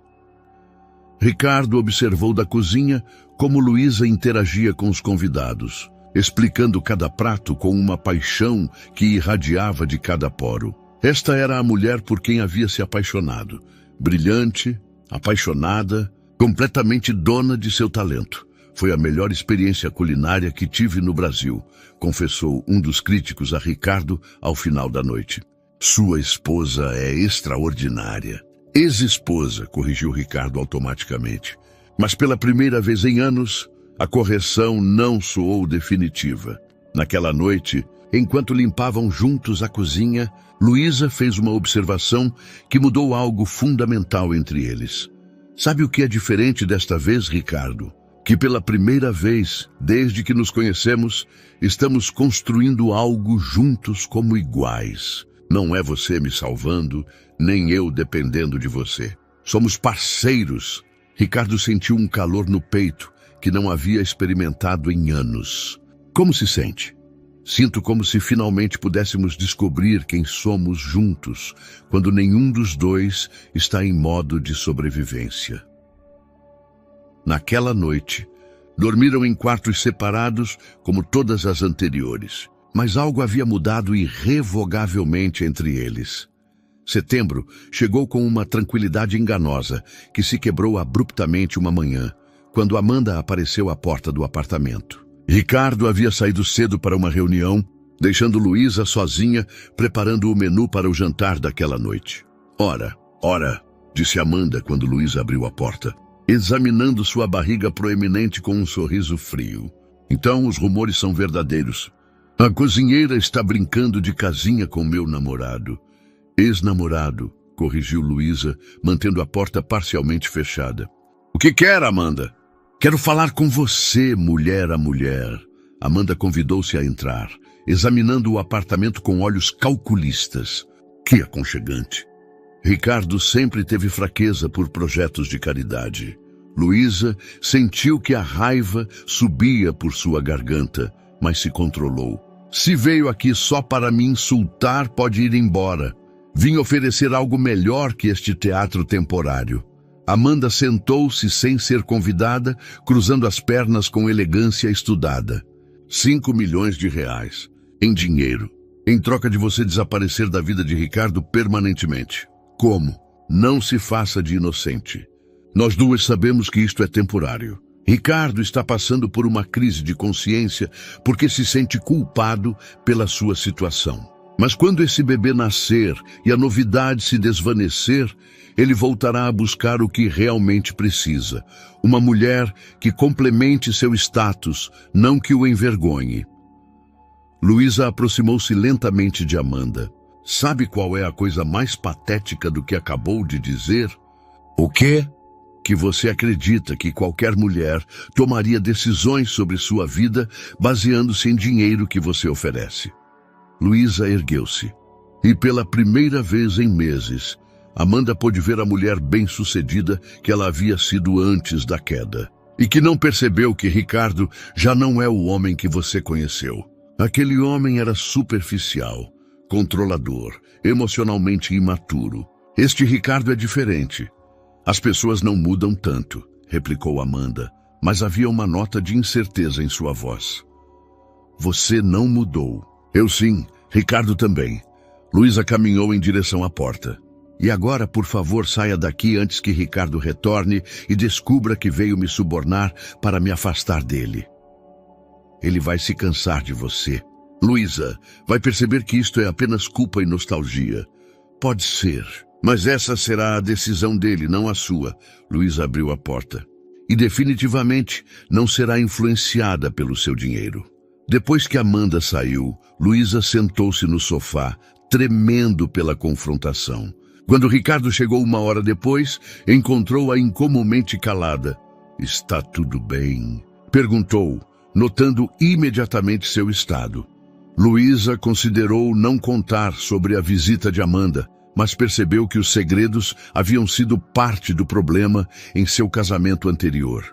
Ricardo observou da cozinha como Luísa interagia com os convidados, explicando cada prato com uma paixão que irradiava de cada poro. Esta era a mulher por quem havia se apaixonado. Brilhante, apaixonada, completamente dona de seu talento. Foi a melhor experiência culinária que tive no Brasil, confessou um dos críticos a Ricardo ao final da noite. Sua esposa é extraordinária. Ex-esposa, corrigiu Ricardo automaticamente. Mas pela primeira vez em anos, a correção não soou definitiva. Naquela noite, enquanto limpavam juntos a cozinha, Luísa fez uma observação que mudou algo fundamental entre eles. Sabe o que é diferente desta vez, Ricardo? Que pela primeira vez, desde que nos conhecemos, estamos construindo algo juntos como iguais. Não é você me salvando, nem eu dependendo de você. Somos parceiros. Ricardo sentiu um calor no peito que não havia experimentado em anos. Como se sente? Sinto como se finalmente pudéssemos descobrir quem somos juntos, quando nenhum dos dois está em modo de sobrevivência. Naquela noite, dormiram em quartos separados como todas as anteriores, mas algo havia mudado irrevogavelmente entre eles. Setembro chegou com uma tranquilidade enganosa que se quebrou abruptamente uma manhã, quando Amanda apareceu à porta do apartamento. Ricardo havia saído cedo para uma reunião, deixando Luísa sozinha, preparando o menu para o jantar daquela noite. Ora, disse Amanda quando Luísa abriu a porta, examinando sua barriga proeminente com um sorriso frio. Então os rumores são verdadeiros. A cozinheira está brincando de casinha com meu namorado. Ex-namorado, corrigiu Luísa, mantendo a porta parcialmente fechada. O que quer, Amanda? Quero falar com você, mulher a mulher. Amanda convidou-se a entrar, examinando o apartamento com olhos calculistas. Que aconchegante. Ricardo sempre teve fraqueza por projetos de caridade. Luísa sentiu que a raiva subia por sua garganta, mas se controlou. Se veio aqui só para me insultar, pode ir embora. Vim oferecer algo melhor que este teatro temporário. Amanda sentou-se sem ser convidada, cruzando as pernas com elegância estudada. 5 milhões de reais, em dinheiro. em troca de você desaparecer da vida de Ricardo permanentemente. Como? Não se faça de inocente. Nós duas sabemos que isto é temporário. Ricardo está passando por uma crise de consciência porque se sente culpado pela sua situação. Mas quando esse bebê nascer e a novidade se desvanecer, ele voltará a buscar o que realmente precisa. Uma mulher que complemente seu status, não que o envergonhe. Luísa aproximou-se lentamente de Amanda. Sabe qual é a coisa mais patética do que acabou de dizer? O quê? Que você acredita que qualquer mulher tomaria decisões sobre sua vida baseando-se em dinheiro que você oferece. Luísa ergueu-se. E pela primeira vez em meses, Amanda pôde ver a mulher bem-sucedida que ela havia sido antes da queda. E que não percebeu que Ricardo já não é o homem que você conheceu. Aquele homem era superficial, controlador, emocionalmente imaturo. Este Ricardo é diferente. As pessoas não mudam tanto, replicou Amanda, mas havia uma nota de incerteza em sua voz. Você não mudou. Eu sim, Ricardo também. Luísa caminhou em direção à porta. E agora, por favor, saia daqui antes que Ricardo retorne e descubra que veio me subornar para me afastar dele. Ele vai se cansar de você. Luísa, vai perceber que isto é apenas culpa e nostalgia. Pode ser, mas essa será a decisão dele, não a sua. Luísa abriu a porta. E definitivamente não será influenciada pelo seu dinheiro. Depois que Amanda saiu, Luísa sentou-se no sofá, tremendo pela confrontação. Quando Ricardo chegou uma hora depois, encontrou-a incomumente calada. Está tudo bem? Perguntou, notando imediatamente seu estado. Luísa considerou não contar sobre a visita de Amanda, mas percebeu que os segredos haviam sido parte do problema em seu casamento anterior.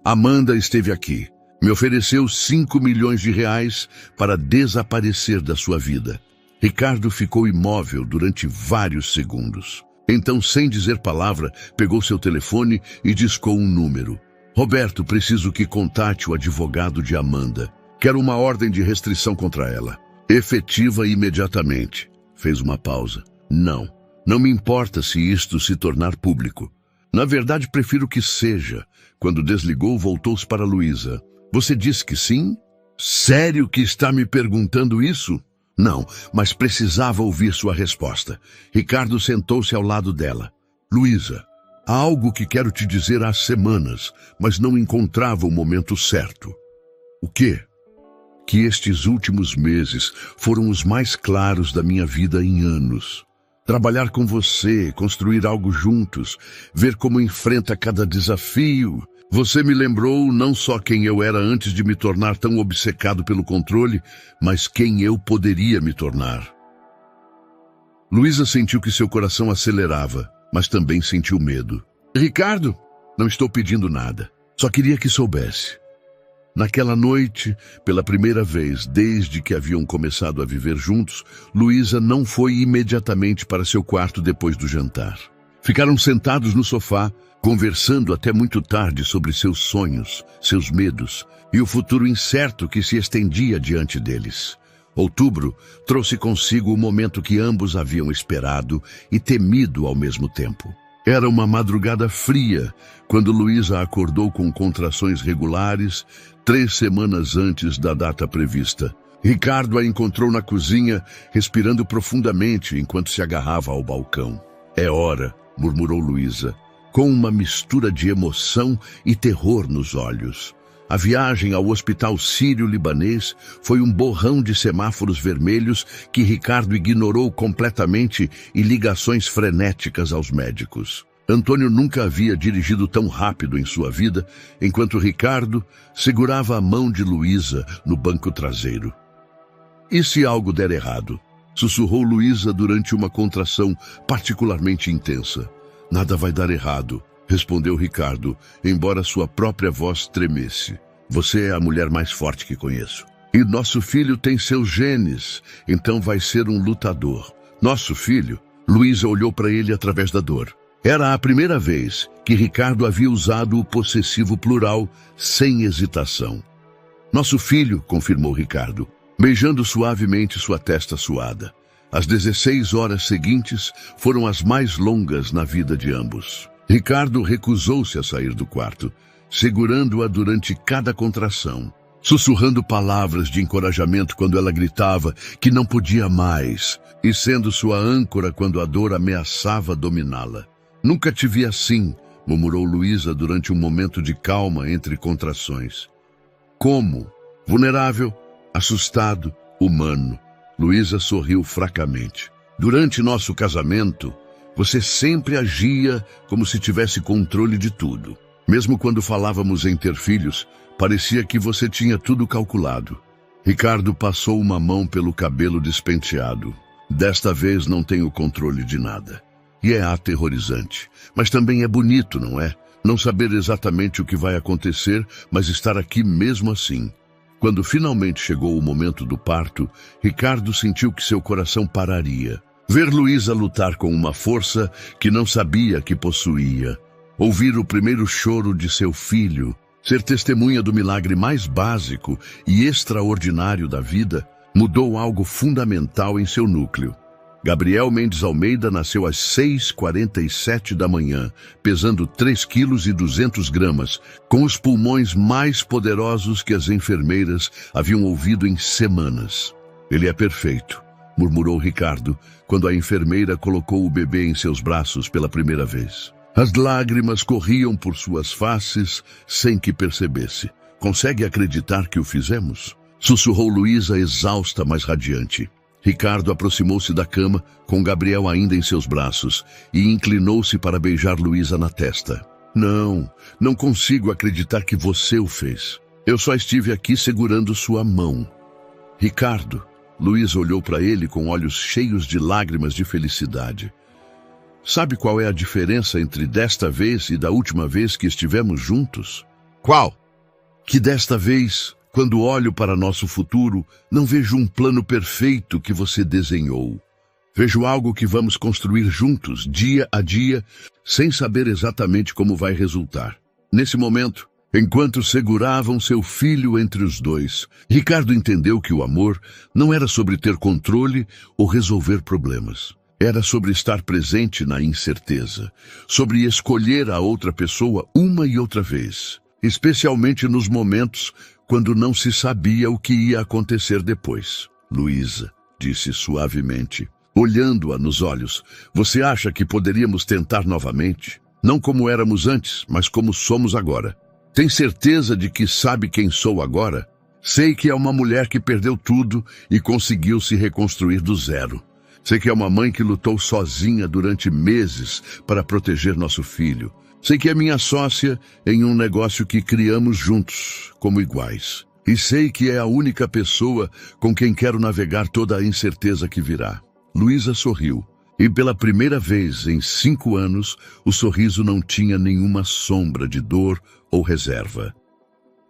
Amanda esteve aqui. Me ofereceu 5 milhões de reais para desaparecer da sua vida. Ricardo ficou imóvel durante vários segundos. Então, sem dizer palavra, pegou seu telefone e discou um número. Roberto, preciso que contate o advogado de Amanda. Quero uma ordem de restrição contra ela. Efetiva imediatamente. Fez uma pausa. Não me importa se isto se tornar público. Na verdade, prefiro que seja. Quando desligou, voltou-se para Luísa. Você disse que sim? Sério que está me perguntando isso? Não, mas precisava ouvir sua resposta. Ricardo sentou-se ao lado dela. Luísa, há algo que quero te dizer há semanas, mas não encontrava o momento certo. O quê? Que estes últimos meses foram os mais claros da minha vida em anos. Trabalhar com você, construir algo juntos, ver como enfrenta cada desafio. Você me lembrou não só quem eu era antes de me tornar tão obcecado pelo controle, mas quem eu poderia me tornar. Luísa sentiu que seu coração acelerava, mas também sentiu medo. Ricardo, não estou pedindo nada. Só queria que soubesse. Naquela noite, pela primeira vez desde que haviam começado a viver juntos, Luísa não foi imediatamente para seu quarto depois do jantar. Ficaram sentados no sofá, conversando até muito tarde sobre seus sonhos, seus medos e o futuro incerto que se estendia diante deles. Outubro trouxe consigo o momento que ambos haviam esperado e temido ao mesmo tempo. Era uma madrugada fria, quando Luísa acordou com contrações regulares, 3 semanas antes da data prevista. Ricardo a encontrou na cozinha, respirando profundamente enquanto se agarrava ao balcão. É hora, murmurou Luísa, com uma mistura de emoção e terror nos olhos. A viagem ao hospital sírio-libanês foi um borrão de semáforos vermelhos que Ricardo ignorou completamente e ligações frenéticas aos médicos. Antônio nunca havia dirigido tão rápido em sua vida, enquanto Ricardo segurava a mão de Luísa no banco traseiro. E se algo der errado? Sussurrou Luísa durante uma contração particularmente intensa. Nada vai dar errado, respondeu Ricardo, embora sua própria voz tremesse. Você é a mulher mais forte que conheço. E nosso filho tem seus genes, então vai ser um lutador. Nosso filho? Luísa olhou para ele através da dor. Era a primeira vez que Ricardo havia usado o possessivo plural sem hesitação. Nosso filho, confirmou Ricardo. beijando suavemente sua testa suada. As 16 horas seguintes foram as mais longas na vida de ambos. Ricardo recusou-se a sair do quarto, segurando-a durante cada contração, sussurrando palavras de encorajamento quando ela gritava que não podia mais, e sendo sua âncora quando a dor ameaçava dominá-la. Nunca te vi assim, murmurou Luísa durante um momento de calma entre contrações. Como? Vulnerável, assustado, humano. Luísa sorriu fracamente. Durante nosso casamento, você sempre agia como se tivesse controle de tudo. Mesmo quando falávamos em ter filhos, parecia que você tinha tudo calculado. Ricardo passou uma mão pelo cabelo despenteado. Desta vez não tenho controle de nada. E é aterrorizante. Mas também é bonito, não é? Não saber exatamente o que vai acontecer, mas estar aqui mesmo assim. Quando finalmente chegou o momento do parto, Ricardo sentiu que seu coração pararia. Ver Luísa lutar com uma força que não sabia que possuía. Ouvir o primeiro choro de seu filho. Ser testemunha do milagre mais básico e extraordinário da vida mudou algo fundamental em seu núcleo. Gabriel Mendes Almeida nasceu às 6h47 da manhã, pesando 3,2 kg, com os pulmões mais poderosos que as enfermeiras haviam ouvido em semanas. Ele é perfeito, murmurou Ricardo, quando a enfermeira colocou o bebê em seus braços pela primeira vez. As lágrimas corriam por suas faces sem que percebesse. Consegue acreditar que o fizemos? Sussurrou Luísa, exausta, mas radiante. Ricardo aproximou-se da cama, com Gabriel ainda em seus braços, e inclinou-se para beijar Luísa na testa. Não consigo acreditar que você o fez. Eu só estive aqui segurando sua mão. Ricardo, Luísa olhou para ele com olhos cheios de lágrimas de felicidade. Sabe qual é a diferença entre desta vez e da última vez que estivemos juntos? Qual? Que desta vez, quando olho para nosso futuro, não vejo um plano perfeito que você desenhou. Vejo algo que vamos construir juntos, dia a dia, sem saber exatamente como vai resultar. Nesse momento, enquanto seguravam seu filho entre os dois, Ricardo entendeu que o amor não era sobre ter controle ou resolver problemas. Era sobre estar presente na incerteza, sobre escolher a outra pessoa uma e outra vez, especialmente nos momentos quando não se sabia o que ia acontecer depois. Luísa, disse suavemente, olhando-a nos olhos, você acha que poderíamos tentar novamente? Não como éramos antes, mas como somos agora. Tem certeza de que sabe quem sou agora? Sei que é uma mulher que perdeu tudo e conseguiu se reconstruir do zero. Sei que é uma mãe que lutou sozinha durante meses para proteger nosso filho. Sei que é minha sócia em um negócio que criamos juntos, como iguais. E sei que é a única pessoa com quem quero navegar toda a incerteza que virá. Luísa sorriu. E pela primeira vez em 5 anos, o sorriso não tinha nenhuma sombra de dor ou reserva.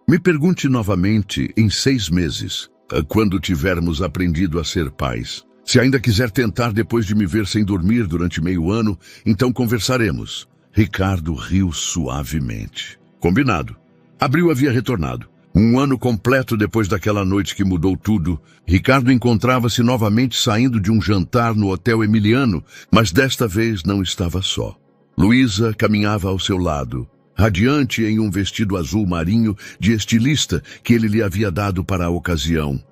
Me pergunte novamente em 6 meses, quando tivermos aprendido a ser pais. Se ainda quiser tentar depois de me ver sem dormir durante meio ano, então conversaremos. Ricardo riu suavemente. Combinado. Abril havia retornado. 1 ano completo depois daquela noite que mudou tudo, Ricardo encontrava-se novamente saindo de um jantar no Hotel Emiliano, mas desta vez não estava só. Luísa caminhava ao seu lado, radiante em um vestido azul marinho de estilista que ele lhe havia dado para a ocasião,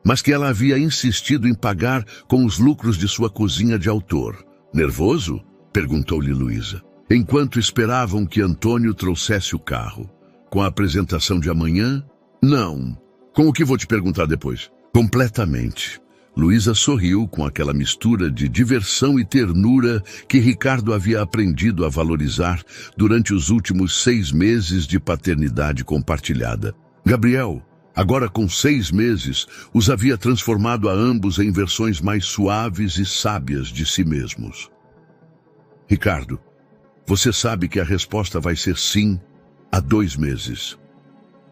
mas que ela havia insistido em pagar com os lucros de sua cozinha de autor. Nervoso? Perguntou-lhe Luísa, enquanto esperavam que Antônio trouxesse o carro. Com a apresentação de amanhã? Não. Com o que vou te perguntar depois? Completamente. Luísa sorriu com aquela mistura de diversão e ternura que Ricardo havia aprendido a valorizar durante os últimos 6 meses de paternidade compartilhada. Gabriel, agora com 6 meses, os havia transformado a ambos em versões mais suaves e sábias de si mesmos. Ricardo, você sabe que a resposta vai ser sim há 2 meses.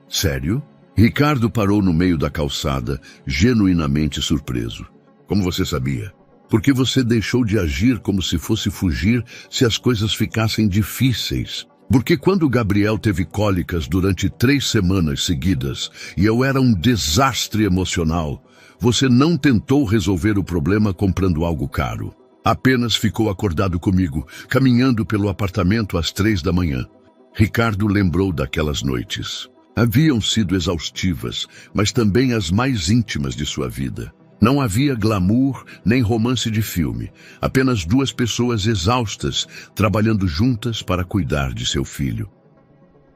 Sério? Ricardo parou no meio da calçada, genuinamente surpreso. Como você sabia? Porque você deixou de agir como se fosse fugir se as coisas ficassem difíceis. Porque quando Gabriel teve cólicas durante 3 semanas seguidas e eu era um desastre emocional, você não tentou resolver o problema comprando algo caro. Apenas ficou acordado comigo, caminhando pelo apartamento às 3 da manhã. Ricardo lembrou daquelas noites. Haviam sido exaustivas, mas também as mais íntimas de sua vida. Não havia glamour nem romance de filme, apenas duas pessoas exaustas, trabalhando juntas para cuidar de seu filho.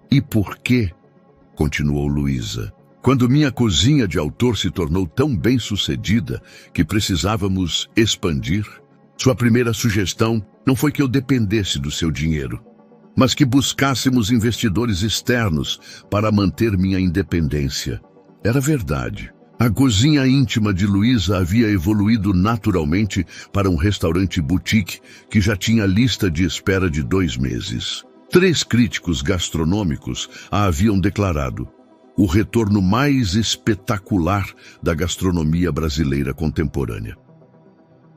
E por quê? Continuou Luísa. Quando minha cozinha de autor se tornou tão bem-sucedida que precisávamos expandir, sua primeira sugestão não foi que eu dependesse do seu dinheiro, mas que buscássemos investidores externos para manter minha independência. Era verdade. A cozinha íntima de Luísa havia evoluído naturalmente para um restaurante boutique que já tinha lista de espera de 2 meses. 3 críticos gastronômicos a haviam declarado o retorno mais espetacular da gastronomia brasileira contemporânea.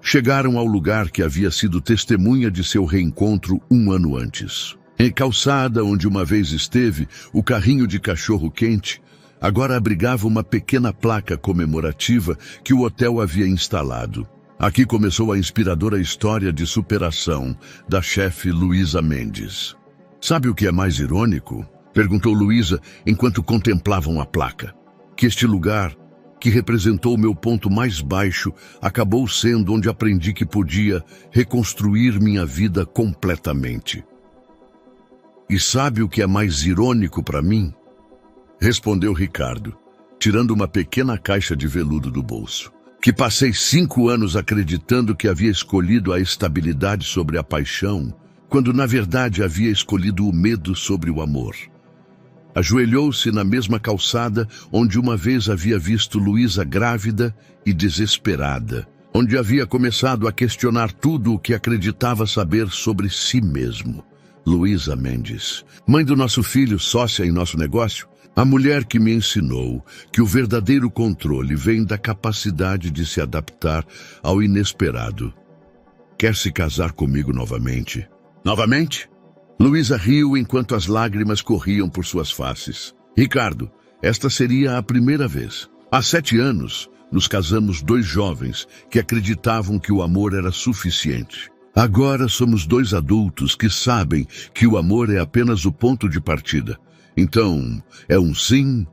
Chegaram ao lugar que havia sido testemunha de seu reencontro 1 ano antes. Em calçada onde uma vez esteve, o carrinho de cachorro-quente agora abrigava uma pequena placa comemorativa que o hotel havia instalado. Aqui começou a inspiradora história de superação da chefe Luísa Mendes. Sabe o que é mais irônico? Perguntou Luísa enquanto contemplavam a placa. Que este lugar, que representou o meu ponto mais baixo, acabou sendo onde aprendi que podia reconstruir minha vida completamente. E sabe o que é mais irônico para mim? Respondeu Ricardo, tirando uma pequena caixa de veludo do bolso. Que passei 5 anos acreditando que havia escolhido a estabilidade sobre a paixão, quando na verdade havia escolhido o medo sobre o amor. Ajoelhou-se na mesma calçada onde uma vez havia visto Luísa grávida e desesperada, onde havia começado a questionar tudo o que acreditava saber sobre si mesmo. Luísa Mendes, mãe do nosso filho, sócia em nosso negócio, a mulher que me ensinou que o verdadeiro controle vem da capacidade de se adaptar ao inesperado. Quer se casar comigo novamente? Novamente? Luísa riu enquanto as lágrimas corriam por suas faces. Ricardo, esta seria a primeira vez. Há 7 anos, nos casamos 2 jovens que acreditavam que o amor era suficiente. Agora somos 2 adultos que sabem que o amor é apenas o ponto de partida. Então, é um sim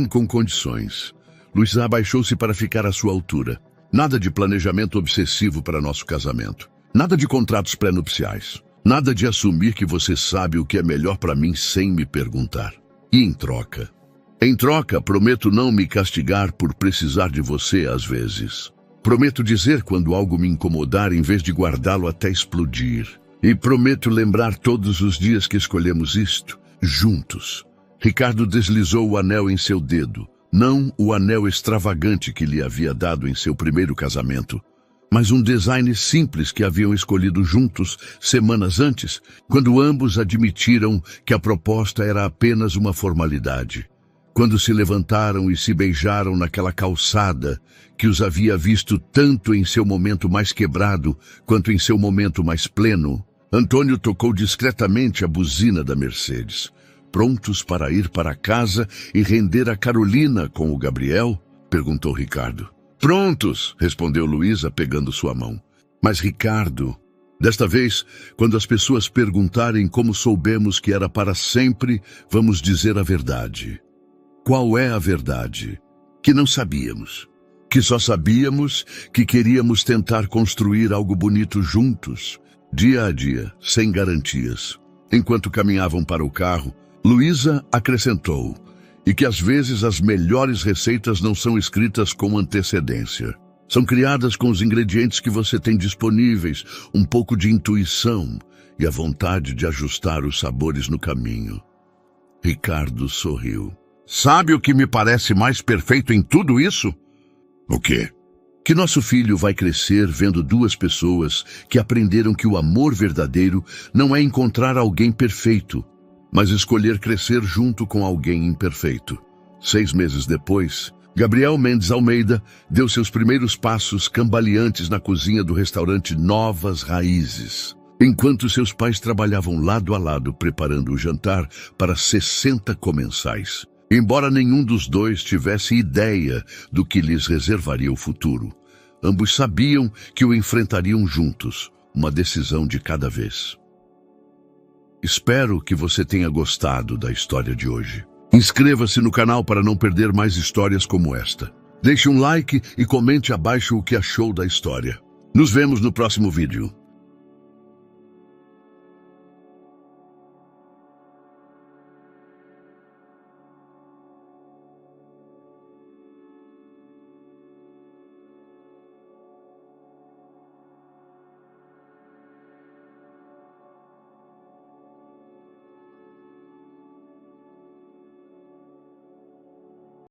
com condições. Luísa abaixou-se para ficar à sua altura. Nada de planejamento obsessivo para nosso casamento. Nada de contratos pré-nupciais. Nada de assumir que você sabe o que é melhor para mim sem me perguntar. E em troca? Em troca, prometo não me castigar por precisar de você às vezes. Prometo dizer quando algo me incomodar em vez de guardá-lo até explodir. E prometo lembrar todos os dias que escolhemos isto, juntos. Ricardo deslizou o anel em seu dedo. Não o anel extravagante que lhe havia dado em seu primeiro casamento, mas um design simples que haviam escolhido juntos semanas antes, quando ambos admitiram que a proposta era apenas uma formalidade. Quando se levantaram e se beijaram naquela calçada que os havia visto tanto em seu momento mais quebrado quanto em seu momento mais pleno, Antônio tocou discretamente a buzina da Mercedes. Prontos para ir para casa e render a Carolina com o Gabriel? Perguntou Ricardo. Prontos, respondeu Luísa, pegando sua mão. Mas Ricardo, desta vez, quando as pessoas perguntarem como soubemos que era para sempre, vamos dizer a verdade. Qual é a verdade? Que não sabíamos. Que só sabíamos que queríamos tentar construir algo bonito juntos, dia a dia, sem garantias. Enquanto caminhavam para o carro, Luísa acrescentou: e que às vezes as melhores receitas não são escritas com antecedência. São criadas com os ingredientes que você tem disponíveis, um pouco de intuição e a vontade de ajustar os sabores no caminho. Ricardo sorriu. Sabe o que me parece mais perfeito em tudo isso? O quê? Que nosso filho vai crescer vendo 2 pessoas que aprenderam que o amor verdadeiro não é encontrar alguém perfeito, mas escolher crescer junto com alguém imperfeito. 6 meses depois, Gabriel Mendes Almeida deu seus primeiros passos cambaleantes na cozinha do restaurante Novas Raízes, enquanto seus pais trabalhavam lado a lado preparando o jantar para 60 comensais. Embora nenhum dos dois tivesse ideia do que lhes reservaria o futuro, ambos sabiam que o enfrentariam juntos, uma decisão de cada vez. Espero que você tenha gostado da história de hoje. Inscreva-se no canal para não perder mais histórias como esta. Deixe um like e comente abaixo o que achou da história. Nos vemos no próximo vídeo.